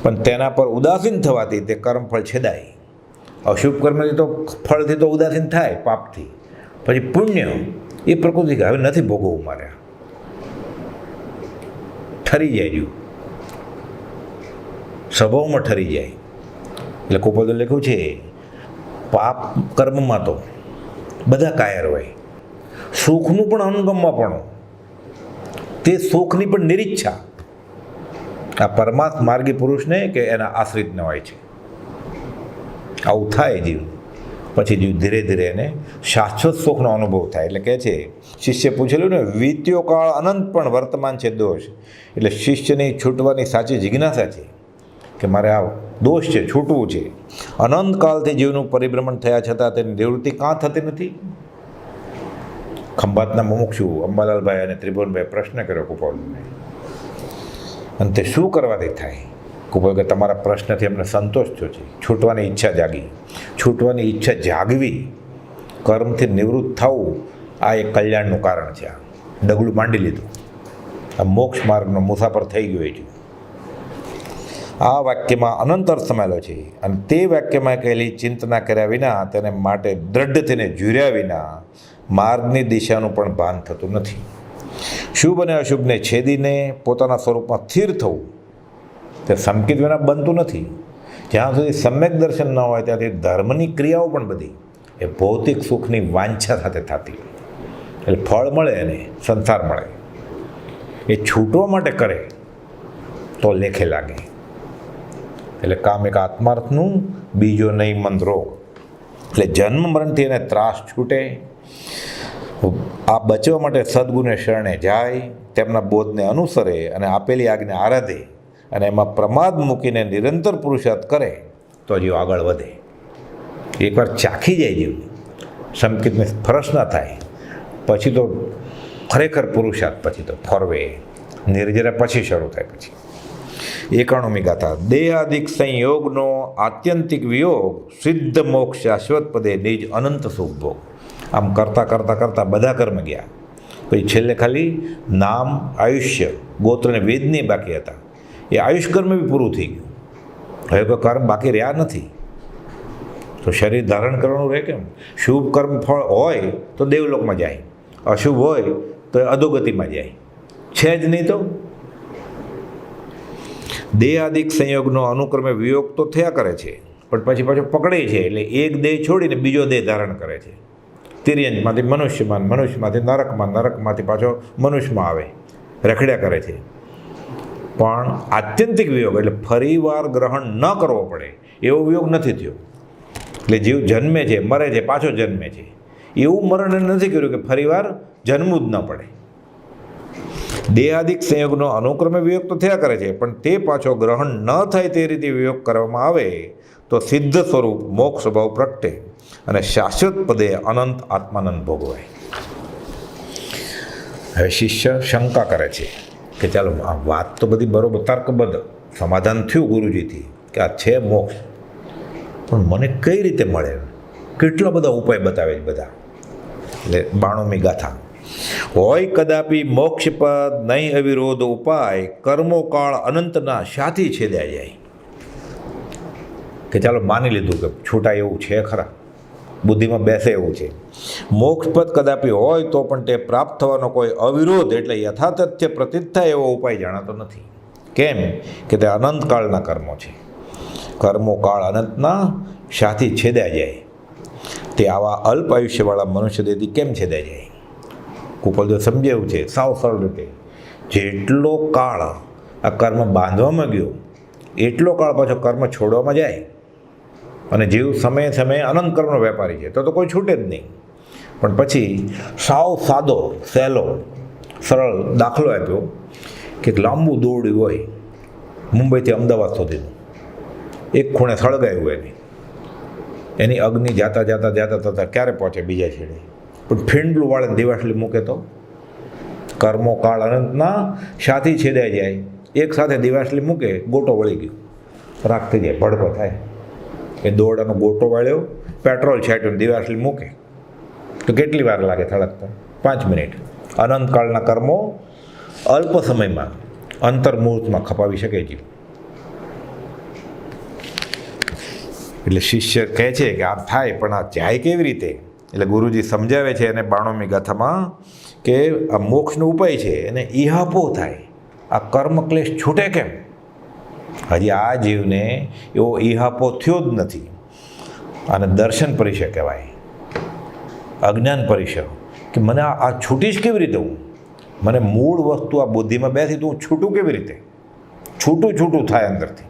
પણ તેના પર ઉદાસીન થવાથી તે કર્મફળ છેદાય. અશુભ કર્મથી તો ફળથી તો ઉદાસીન થાય, પાપથી. પછી પુણ્ય એ પ્રકૃતિ હવે નથી ભોગવવું મારે, ઠરી જાય રહ્યું, સ્વભાવમાં ઠરી જાય. એટલે કુપોદે લખ્યું છે, પાપ કર્મમાં તો બધા કાયર હોય, સુખનું પણ અનુગમમાં પણ તે સુખની પણ નિરીચ્છા આ પરમાત્મ માર્ગી પુરુષને કે એના આશ્રિતને હોય છે. આવું થાય જીવ, પછી જીવ ધીરે ધીરે એને શાશ્વત સુખનો અનુભવ થાય. એટલે કહે છે, શિષ્ય પૂછેલું ને, વીત્યો કાળ અનંત પણ વર્તમાન છે દોષ. એટલે શિષ્યની છૂટવાની સાચી જિજ્ઞાસા છે કે મારે આ દોષ છે, છૂટવું છે. અનંત કાળથી જીવનું પરિભ્રમણ થયા છતાં તેની નિવૃત્તિ કાં થતી નથી? ખંભાતના મુમુક્ષુ અંબાલાલભાઈ અને ત્રિભુવનભાઈ પ્રશ્ન કર્યો કુપાલને, અને તે શું કરવાથી થાય? કુપાલ કે તમારા પ્રશ્નથી અમને સંતોષ થયો છે, છૂટવાની ઈચ્છા જાગી. છૂટવાની ઈચ્છા જાગવી, કર્મથી નિવૃત્ત થવું, આ એક કલ્યાણનું કારણ છે. આ ડગલું માંડી લીધું, આ મોક્ષ માર્ગનો મુસાફર થઈ ગયો છે. આ વાક્યમાં અનંત અર્થ સમાયેલો છે, અને તે વાક્યમાં કહેલી ચિંતના કર્યા વિના, તેને માટે દ્રઢ થઈને ઝૂર્યા વિના માર્ગની દિશાનું પણ ભાન થતું નથી. શુભ અને અશુભને છેદીને પોતાના સ્વરૂપમાં સ્થિર થવું તે સંકિત વિના બનતું નથી. જ્યાં સુધી સમ્યક દર્શન ન હોય ત્યાંથી ધર્મની ક્રિયાઓ પણ બધી એ ભૌતિક સુખની વાંછા સાથે થતી. એટલે ફળ મળે અને સંસાર મળે, એ છૂટવા માટે કરે તો લેખે લાગે. એટલે કામ એક આત્માર્થનું, બીજો નહીં મન રોગ. એટલે જન્મ મરણથી એને ત્રાસ છૂટે. આ બચવા માટે સદગુરુને શરણે જાય, તેમના બોધને અનુસરે અને આપેલી આજ્ઞા આરાધે, અને એમાં પ્રમાદ મૂકીને નિરંતર પુરુષાર્થ કરે તો જીવ આગળ વધે. એકવાર ચાખી જાય જીવ, સંકિતને ફરસ ના થાય, પછી તો ખરેખર પુરુષાર્થ પછી તો ફરવે. નિર્જરા પછી શરૂ થાય. પછી 91મી ગાથા. દેહાદિક સંયોગનો આત્યંતિક વિયોગ, સિદ્ધ મોક્ષ શાશ્વત પદે નિજ અનંત સુખ ભોગ. આમ કરતાં કરતાં કરતાં બધા કર્મ ગયા, પછી છેલ્લે ખાલી નામ, આયુષ્ય, ગોત્ર અને વેદની બાકી હતા. એ આયુષ કર્મ બી પૂરું થઈ ગયું, હવે કોઈ કર્મ બાકી રહ્યા નથી. તો શરીર ધારણ કરવાનું રહે કેમ? શુભ કર્મ ફળ હોય તો દેવલોકમાં જાય, અશુભ હોય તો અધોગતિમાં જાય, છે જ નહીં. તો દેહાદિક સંયોગનો અનુક્રમે વિયોગ તો થયા કરે છે, પણ પછી પાછો પકડે છે. એટલે એક દેહ છોડીને બીજો દેહ ધારણ કરે છે. તિર્યંજમાંથી મનુષ્યમાં, મનુષ્યમાંથી નરકમાં, નરકમાંથી પાછો મનુષ્યમાં આવે, રખડ્યા કરે છે. પણ આત્યંતિક વિયોગ એટલે ફરીવાર ગ્રહણ ન કરવો પડે એવો વિયોગ નથી થયો. એટલે જીવ જન્મે છે, મરે છે, પાછો જન્મે છે, એવું મરણ એને નથી કર્યું કે ફરીવાર જન્મવું જ ન પડે. દેહાદિક સંયોગનો અનુક્રમે વિયોગ તો થયા કરે છે, પણ તે પાછો ગ્રહણ ન થાય તે રીતે વિયોગ કરવામાં આવે તો સિદ્ધ સ્વરૂપ મોક્ષ સ્વભાવ પ્રગટે અને શાશ્વત પદે અનંત આત્માનંદ ભોગવાય. હવે શિષ્ય શંકા કરે છે કે ચાલો આ વાત તો બધી બરોબર તર્કબદ્ધ સમાધાન થયું ગુરુજીથી કે આ છે મોક્ષ, પણ મને કઈ રીતે મળે? કેટલા બધા ઉપાય બતાવે છે બધા. એટલે 92મી ગાથા. હોય કદાપી મોક્ષપદ નહીં અવિરોધ ઉપાય, કર્મો કાળ અનંતના શાથી છેદ્યા જાય. કે ચાલો માની લીધું કે છૂટા એવું છે, ખરા બુદ્ધિમાં બેસે એવું છે. મોક્ષપદ કદાપી હોય તો પણ તે પ્રાપ્ત થવાનો કોઈ અવિરોધ એટલે યથાતથ્ય પ્રતીત થાય એવો ઉપાય જણાતો નથી. કેમ કે તે અનંતકાળના કર્મો છે. કર્મો કાળ અનંતના શાથી છેદ્યા જાય. તે આવા અલ્પ આયુષ્યવાળા મનુષ્ય દેહથી કેમ છેદાઈ જાય? કુપલદેવ સમજાવ્યું છે સાવ સરળ રીતે. જેટલો કાળ આ કર્મ બાંધવામાં ગયો એટલો કાળ પાછો કર્મ છોડવામાં જાય, અને જીવ સમયે સમયે અનંત કર્મનો વેપારી છે તો કોઈ છૂટે જ નહીં. પણ પછી સાવ સાદો સહેલો સરળ દાખલો આપ્યો કે એક લાંબુ દોરડું હોય મુંબઈથી અમદાવાદ સુધીનું, એક ખૂણે સળગાયું હોય એની અગ્નિ જાતા જાતા જાતા થતાં ક્યારે પહોંચે બીજા છેડે, પણ ફીંડલું વાળે દિવાસળી મૂકે તો કર્મો કાળ અનંતના સાથી છેદાઈ જાય. એક સાથે દિવાસળી મૂકે, ગોટો વળી ગયો, રાખ થઈ જાય, ભડકો થાય. એ દોરડાનો ગોટો વાળ્યો, પેટ્રોલ છાંટ્યું, દિવાસળી મૂકે તો કેટલી વાર લાગે સળગતા? 5 મિનિટ. અનંતકાળના કર્મો અલ્પ સમયમાં અંતર્મુહૂર્તમાં ખપાવી શકે છે. એટલે શિષ્ય કહે છે કે આ થાય, પણ આ જાય કેવી રીતે? એટલે ગુરુજી સમજાવે છે એને 92મી ગાથામાં કે આ મોક્ષનો ઉપાય છે એને ઈહાપો થાય. આ કર્મ ક્લેશ છૂટે કેમ? હજી આ જીવને એવો ઈહાપો થયો જ નથી. અને દર્શન પરિચય કહેવાય, અજ્ઞાન પરિચય, કે મને આ છૂટીશ કેવી રીતે? હું મને મૂળ વસ્તુ આ બુદ્ધિમાં બેસી તો હું છૂટું કેવી રીતે? છૂટું થાય અંદરથી.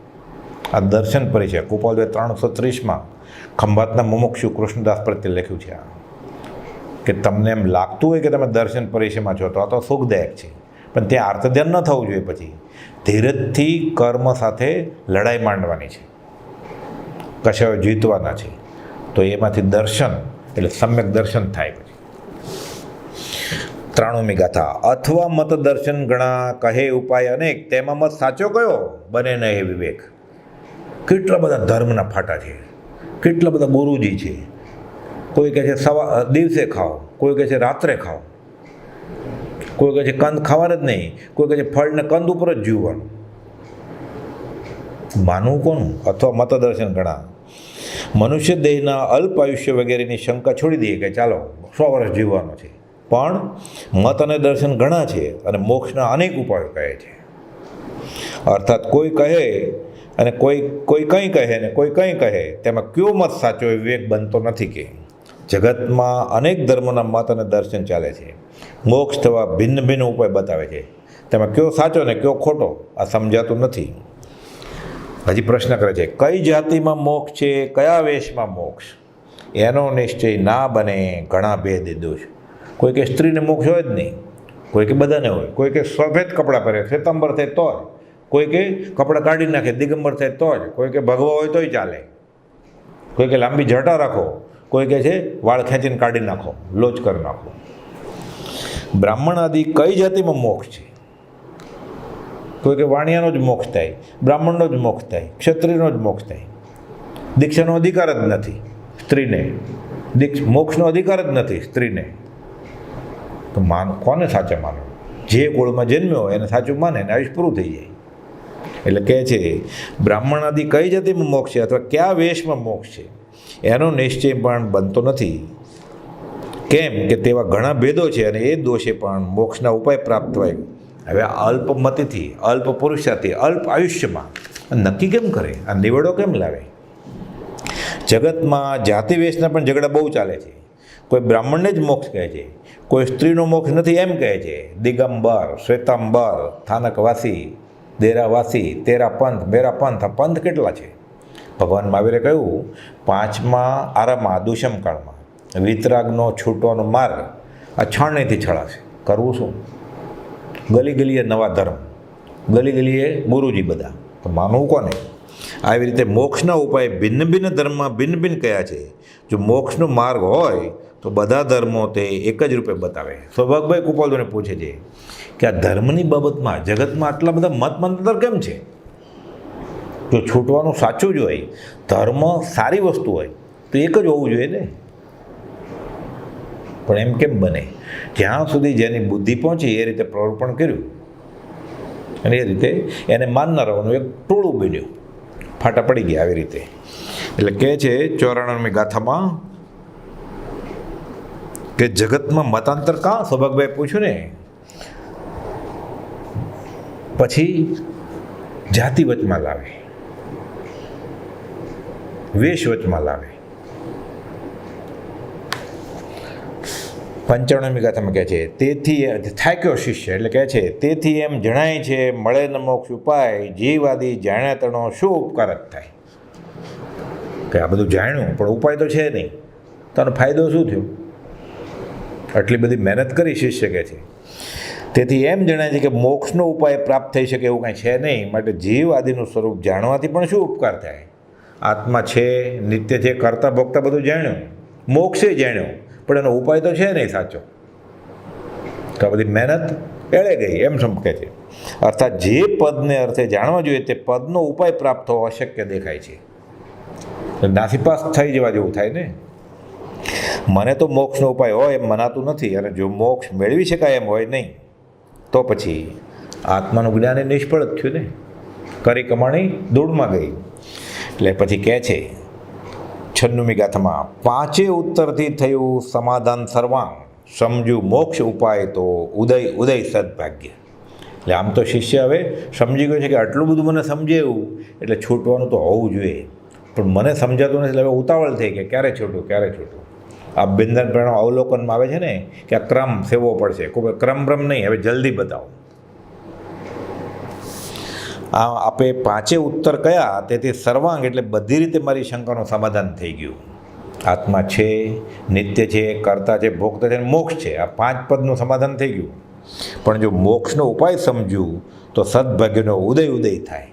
આ દર્શન પરિચય કુપાલભાઈ 330માં ખંભાતના મુમુક્ષુ કૃષ્ણદાસ પ્રત્યે લખ્યું છે આ, કે તમને એમ લાગતું હોય કે તમે દર્શન પરિચયમાં છો તો આ તો સુખદાયક છે, પણ ત્યાં આર્તધ્યાન ન થવું જોઈએ. પછી ધીરજથી કર્મ સાથે લડાઈ માંડવાની છે, કશાયો જીતવાના છે. તો એમાંથી દર્શન એટલે સમ્યક દર્શન થાય. પછી 93મી ગાથા. અથવા મત દર્શન ગણા કહે ઉપાય અનેક, તેમાં મત સાચો કયો બને ન એ વિવેક. કેટલા બધા ધર્મના ફાટા છે, કેટલા બધા ગુરુજી છે. કોઈ કહે છે દિવસે ખાઓ, કોઈ કહે છે રાત્રે ખાઓ, કોઈ કહે છે કંદ ખાવાના જ નહીં, કોઈ કહે છે ફળને કંદ ઉપર જ જીવવાનું. માનવું કોનું? અથવા મતદર્શન ઘણા. મનુષ્ય દેહના અલ્પ આયુષ્ય વગેરેની શંકા છોડી દઈએ કે ચાલો 100 વર્ષ જીવવાનો છે, પણ મત અને દર્શન ઘણા છે અને મોક્ષના અનેક ઉપાયો કહે છે. અર્થાત કોઈ કહે અને કોઈ કંઈ કહે ને કોઈ કંઈ કહે, તેમાં કયો મત સાચો એ વિવેક બનતો નથી. કે જગતમાં અનેક ધર્મોના મત અને દર્શન ચાલે છે, મોક્ષ થવા ભિન્ન ભિન્ન ઉપાય બતાવે છે, તેમાં કયો સાચો ને કયો ખોટો આ સમજાતું નથી. હજી પ્રશ્ન કરે છે, કઈ જાતિમાં મોક્ષ છે, કયા વેશમાં મોક્ષ? એનો નિશ્ચય ના બને, ઘણા ભેદ દોષ. કોઈ કે સ્ત્રીને મોક્ષ હોય જ નહીં, કોઈ કે બધાને હોય, કોઈ કે સફેદ કપડાં પહેરે શ્વેતાંબર થાય તો જ, કોઈ કે કપડાં કાઢી નાખે દિગંબર થાય તો જ, કોઈ કે ભગવા હોય તોય ચાલે, કોઈ કે લાંબી જટા રાખો, કોઈ કહે છે વાળ ખેંચીને કાઢી નાખો, લોચ કરી નાખો. બ્રાહ્મણ આદિ કઈ જાતિમાં મોક્ષ છે? કોઈ કે વાણિયાનો જ મોક્ષ થાય, બ્રાહ્મણનો જ મોક્ષ થાય, ક્ષત્રિયનો જ મોક્ષ થાય. દીક્ષાનો અધિકાર જ નથી સ્ત્રીને, મોક્ષનો અધિકાર જ નથી સ્ત્રીને. તો કોને સાચા માનો? જે કુળમાં જન્મ્યો એને સાચું માને ને આયુષ પૂરું થઈ જાય. એટલે કહે છે બ્રાહ્મણ આદિ કઈ જાતિમાં મોક્ષ છે અથવા કયા વેશમાં મોક્ષ છે, એનો નિશ્ચય પણ બનતો નથી. કેમ કે તેવા ઘણા ભેદો છે અને એ દોષે પણ મોક્ષના ઉપાય પ્રાપ્ત થાય. હવે અલ્પમતીથી, અલ્પ પુરુષાથી, અલ્પ આયુષ્યમાં નક્કી કેમ કરે? આ નિવેડો કેમ લાવે? જગતમાં જાતિ વેશના પણ ઝઘડા બહુ ચાલે છે. કોઈ બ્રાહ્મણને જ મોક્ષ કહે છે, કોઈ સ્ત્રીનો મોક્ષ નથી એમ કહે છે. દિગંબર, શ્વેતાંબર, સ્થાનકવાસી, દેરાવાસી, તેરા પંથ, મેરા પંથ. આ પંથ કેટલા છે? ભગવાન મહાવીરે કહ્યું 5મા આરામાં દુષ્મકાળમાં વિતરાગનો છૂટવાનો માર્ગ આ છાણણીથી છળાશે. કરવું શું? ગલી ગલીએ નવા ધર્મ, ગલી ગલીએ ગુરુજી બધા, તો માનવું કોને? આવી રીતે મોક્ષના ઉપાય ભિન્ન ભિન્ન ધર્મમાં ભિન્ન ભિન્ન કયા છે. જો મોક્ષનો માર્ગ હોય તો બધા ધર્મો તે એક જ રૂપે બતાવે. સૌભાગભાઈ કુપાલભાઈને પૂછે છે કે આ ધર્મની બાબતમાં જગતમાં આટલા બધા મત મંતર કેમ છે? જો છૂટવાનું સાચું જ હોય, ધર્મ સારી વસ્તુ હોય તો એક જ હોવું જોઈએ ને. પણ એમ કેમ બને? જ્યાં સુધી જેની બુદ્ધિ પહોંચી એ રીતે પ્રવર્પણ કર્યું અને એ રીતે એને માનનારાઓનું એક ટોળું બન્યું, ફાટા પડી ગયા આવી રીતે. એટલે કહે છે 94મી ગાથામાં કે જગતમાં મતાંતર કાં? સૌભાગભાઈ પૂછ્યું ને. પછી જાતિ વચમાં લાવે, વેશ વચમાં લાવે. 95મી ગાથામાં કહે છે તેથી થાક્યો શિષ્ય, એટલે કહે છે તેથી એમ જણાય છે મળે ન મોક્ષ ઉપાય, જીવાદી જાણ્યા તણો શું ઉપકાર જ થાય? કે આ બધું જાણ્યું પણ ઉપાય તો છે નહીં, તને ફાયદો શું થયો? આટલી બધી મહેનત કરી શિષ્ય કહે છે. તેથી એમ જણાય છે કે મોક્ષનો ઉપાય પ્રાપ્ત થઈ શકે એવું કાંઈ છે નહીં. માટે જીવ આદિનું સ્વરૂપ જાણવાથી પણ શું ઉપકાર થાય? આત્મા છે, નિત્ય છે, કરતા ભોગતા બધું જાણ્યું, મોક્ષે જાણ્યો, પણ એનો ઉપાય તો છે નહીં સાચો. તો બધી મહેનત એળે ગઈ એમ સમકે છે. અર્થાત જે પદને અર્થે જાણવા જોઈએ તે પદનો ઉપાય પ્રાપ્ત થવો અશક્ય દેખાય છે. નાસીપાસ થઈ જવા જેવું થાય ને. મને તો મોક્ષનો ઉપાય હોય એમ મનાતું નથી, અને જો મોક્ષ મેળવી શકાય એમ હોય નહીં તો પછી આત્માનું જ્ઞાન એ નિષ્ફળ જ થયું ને. કરી કમાણી ધૂળમાં ગઈ. એટલે પછી કહે છે 96મી ગાથામાં, પાંચે ઉત્તરથી થયું સમાધાન સર્વાંગ, સમજુ મોક્ષ ઉપાય તો ઉદય ઉદય સદભાગ્ય. એટલે આમ તો શિષ્ય હવે સમજી ગયો છે કે આટલું બધું મને સમજે એવું એટલે છૂટવાનું તો હોવું જોઈએ, પણ મને સમજાતું નથી. એટલે હવે ઉતાવળ થઈ કે ક્યારે છૂટું ક્યારે છૂટું. આ બંધન પ્રેરણા અવલોકનમાં આવે છે ને કે આ ક્રમ સેવવો પડશે. કોઈ ક્રમ નહીં, હવે જલ્દી બતાવો. આ આપે પાંચે ઉત્તર કયા તેથી સર્વાંગ એટલે બધી રીતે મારી શંકાનું સમાધાન થઈ ગયું. આત્મા છે, નિત્ય છે, કર્તા છે, ભોગતા છે, મોક્ષ છે. આ 5 પદનું સમાધાન થઈ ગયું. પણ જો મોક્ષનો ઉપાય સમજ્યું તો સદભાગ્યનો ઉદય ઉદય થાય.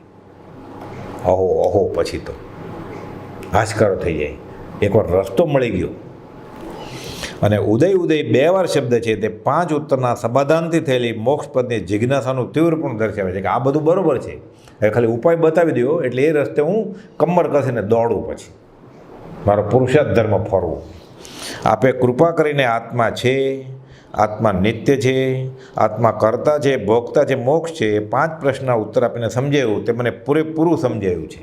અહો અહો પછી તો હાશકારો થઈ જાય. એકવાર રસ્તો મળી ગયો. અને ઉદય ઉદય 2 વાર શબ્દ છે તે 5 ઉત્તરના સમાધાનથી થયેલી મોક્ષપદની જિજ્ઞાસાનું તીવ્રપણું દર્શાવે છે કે આ બધું બરાબર છે, હવે ખાલી ઉપાય બતાવી દો એટલે એ રસ્તે હું કમર કસીને દોડું, પછી મારો પુરુષાર્થ ધર્મ ફરવું. આપે કૃપા કરીને આત્મા છે, આત્મા નિત્ય છે, આત્મા કર્તા છે, ભોગતા છે, મોક્ષ છે, એ 5 પ્રશ્નના ઉત્તર આપીને સમજાયું તે મને પૂરેપૂરું સમજાયું છે.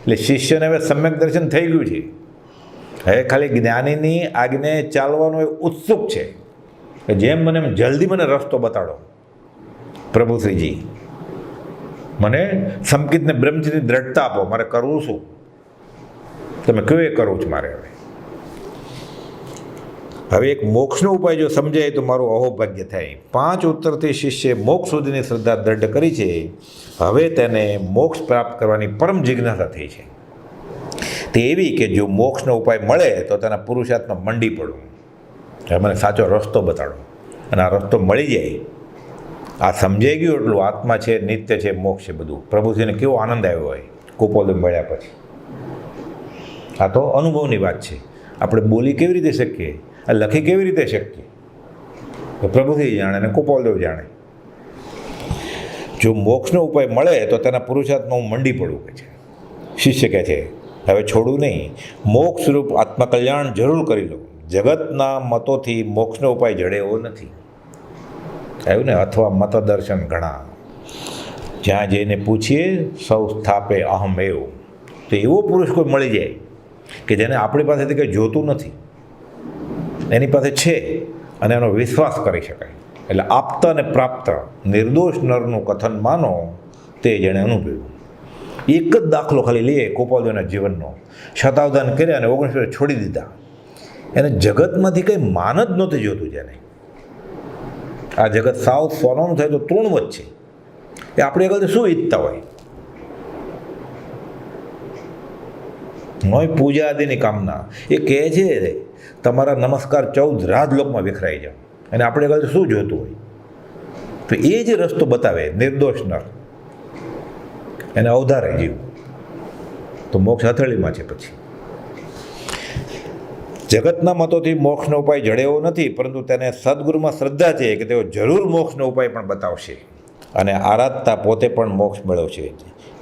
એટલે શિષ્યને હવે સમ્યક દર્શન થઈ ગયું છે. હવે ખાલી જ્ઞાનીની આજ્ઞે ચાલવાનો એ ઉત્સુક છે કે જેમ મને એમ જલ્દી મને રસ્તો બતાડો પ્રભુશ્રીજી, મને સંકિતને બ્રહ્મચર્યની દ્રઢતા આપો, મારે કરવું શું? તમે કહો એ કરવું જ મારે. હવે એક મોક્ષનો ઉપાય જો સમજાય તો મારું અહોભાગ્ય થાય. 5 ઉત્તરથી શિષ્ય મોક્ષ સુધીની શ્રદ્ધા દ્રઢ કરી છે. હવે તેને મોક્ષ પ્રાપ્ત કરવાની પરમ જિજ્ઞાસા થઈ છે. તે એવી કે જો મોક્ષનો ઉપાય મળે તો તેના પુરુષાર્થમાં મંડી પડું, હવે મને સાચો રસ્તો બતાડો. અને આ રસ્તો મળી જાય, આ સમજાઈ ગયું એટલું આત્મા છે, નિત્ય છે, મોક્ષ છે બધું. પ્રભુજીને કેવો આનંદ આવ્યો હોય કુપોદય મળ્યા પછી. આ તો અનુભવની વાત છે. આપણે બોલી કેવી રીતે શકીએ, આ લખી કેવી રીતે શકીએ? તો પ્રભુજી જાણે અને કુપોલદેવ જાણે. જો મોક્ષનો ઉપાય મળે તો તેના પુરુષાર્થમાં હું મંડી પડું કે છે. શિષ્ય કહે છે હવે છોડું નહીં, મોક્ષ રૂપ આત્મકલ્યાણ જરૂર કરી લો. જગતના મતોથી મોક્ષનો ઉપાય જડે એવો નથી. આવ્યું ને? અથવા મતદર્શન ઘણા, જ્યાં જઈને પૂછીએ સૌ સ્થાપે અહમ એવું. તો એવો પુરુષ કોઈ મળી જાય કે જેને આપણી પાસેથી કંઈ જોતું નથી, એની પાસે છે અને એનો વિશ્વાસ કરી શકાય. એટલે આપતા અને પ્રાપ્ત નિર્દોષ નરનું કથન માનો તે જેણે અનુભવ્યું. એક જ દાખલો ખાલી લઈએ ગોપાલદેવના જીવનનો. શતાવધાન કર્યા અને 19 વર્ષ છોડી દીધા. એને જગતમાંથી કંઈ માન જ નહોતું જોતું. જેને આ જગત સાવ સોનાનું થાય તો તૃણવત છે, એ આપણે આગળ શું ઈચ્છતા હોય પૂજા આદિની કામના. એ કહે છે તમારા નમસ્કાર 14 રાજલોકમાં વિખરાઈ જાઓ, અને આપણે આગળ શું જોતું હોય? તો એ જ રસ્તો બતાવે નિર્દોષ નર, એને અવધારે જીવ તો મોક્ષ હથેળીમાં છે. પછી જગતના મતોથી મોક્ષનો ઉપાય જડે એવો નથી, પરંતુ તેને સદગુરુમાં શ્રદ્ધા છે કે તેઓ જરૂર મોક્ષનો ઉપાય પણ બતાવશે અને આરાધતા પોતે પણ મોક્ષ મેળવશે.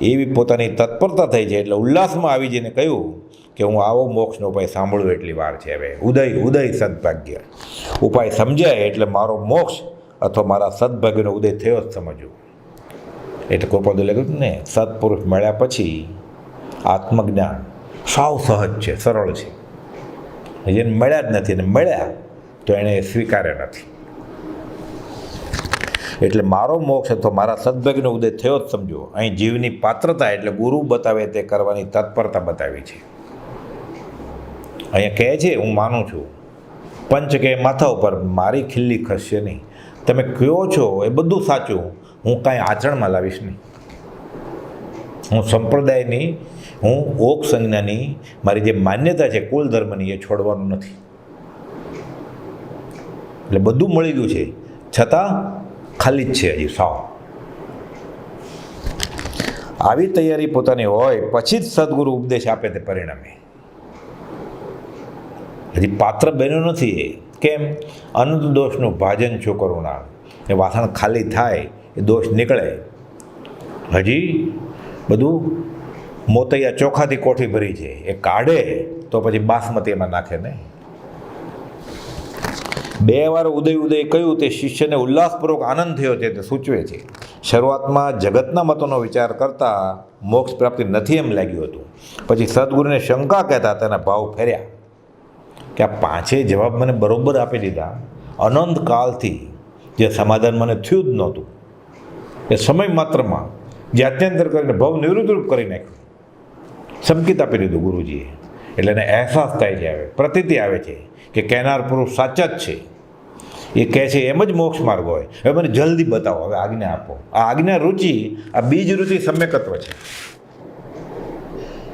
એવી પોતાની તત્પરતા થઈ છે. એટલે ઉલ્લાસમાં આવી જઈને કહ્યું કે હું આવો મોક્ષનો ઉપાય સાંભળું એટલી વાર છે. હવે ઉદય ઉદય સદભાગ્ય ઉપાય સમજાય એટલે મારો મોક્ષ અથવા મારા સદભાગ્યનો ઉદય થયો જ સમજવું. એટલે કૃપાદુ લખ્યું ને, સત્પુરુષ મળ્યા પછી આત્મજ્ઞાન સાવ સહજ છે, સરળ છે. જેને મળ્યા જ નથી અને મળ્યા તો એણે સ્વીકાર્યા નથી. એટલે મારો મોક્ષ અથવા મારા સદભાગ્યનો ઉદય થયો જ સમજો. અહીં જીવની પાત્રતા એટલે ગુરુ બતાવે તે કરવાની તત્પરતા બતાવી છે. અહીંયા કહે છે હું માનું છું, પંચ કે માથા ઉપર મારી ખીલ્લી ખસશે નહીં. તમે કહો છો એ બધું સાચું, હું કાંઈ આચરણમાં લાવીશ નહીં. હું સંપ્રદાયની, હું ઓક સંજ્ઞાની મારી જે માન્યતા છે કુલ ધર્મની એ છોડવાનું નથી. એટલે બધું મળી ગયું છે, છતાં ખાલી જ છે હજી સાવ. આવી તૈયારી પોતાની હોય પછી જ સદગુરુ ઉપદેશ આપે તે પરિણામે. હજી પાત્ર બન્યો નથી એ. કેમ? અનંત દોષનું ભાજન શું કરું ના, એ વાસણ ખાલી થાય એ દોષ નીકળે. હજી બધું મોતૈયા ચોખાથી કોઠી ભરી છે, એ કાઢે તો પછી બાસમતી એમાં નાખે ને. 2 વાર ઉદય કહ્યું તે શિષ્યને ઉલ્લાસપૂર્વક આનંદ થયો છે તે સૂચવે છે. શરૂઆતમાં જગતના મતોનો વિચાર કરતાં મોક્ષ પ્રાપ્તિ નથી એમ લાગ્યું હતું. પછી સદગુરુને શંકા કહેતા તેના ભાવ ફેર્યા કે આ 5 જવાબ મને બરોબર આપી દીધા, અનંત કાળથી જે સમાધાન મને થયું જ નહોતું એ સમય માત્રમાં જાત્યંતર કરીને ભાવ નિવૃત્તરૂપ કરી નાખ્યું, સંકેત આપી દીધું ગુરુજીએ. એટલે એને અહેસાસ થાય છે, આવે પ્રતીતિ આવે છે કે કહેનાર પુરુષ સાચા જ છે. એ કહે છે એમ જ મોક્ષ માર્ગ હોય. હવે મને જલ્દી બતાવો, હવે આજ્ઞા આપો. આ આજ્ઞા રુચિ, આ બીજ રુચિ સમ્યકત્વ છે.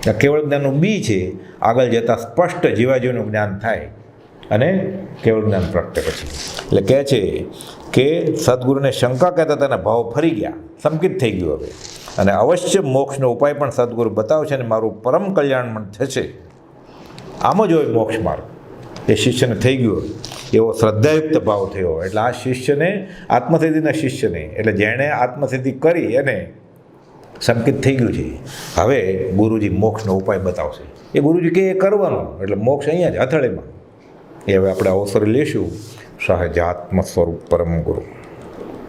આ કેવળ જ્ઞાનનું બી છે. આગળ જતાં સ્પષ્ટ જીવાજીવનું જ્ઞાન થાય અને કેવળ જ્ઞાન પ્રગટે પછી. એટલે કહે છે કે સદગુરુને શંકા કહેતા તેના ભાવ ફરી ગયા, સંકિત થઈ ગયું હવે. અને અવશ્ય મોક્ષનો ઉપાય પણ સદગુરુ બતાવશે અને મારું પરમ કલ્યાણ પણ થશે. આમ જ હોય મોક્ષ માર્ગ. એ શિષ્યને થઈ ગયો એવો શ્રદ્ધાયુક્ત ભાવ થયો. એટલે આ શિષ્યને, આત્મસિદ્ધિના શિષ્યને, એટલે જેણે આત્મસિદ્ધિ કરી એને સંકેત થઈ ગયું છે. હવે ગુરુજી મોક્ષનો ઉપાય બતાવશે. એ ગુરુજી કે એ કરવાનું, એટલે મોક્ષ અહીંયા જ હથળીમાં. એ હવે આપણે અવસર લેશું. સહજાત્મ સ્વરૂપ પરમ ગુરુ.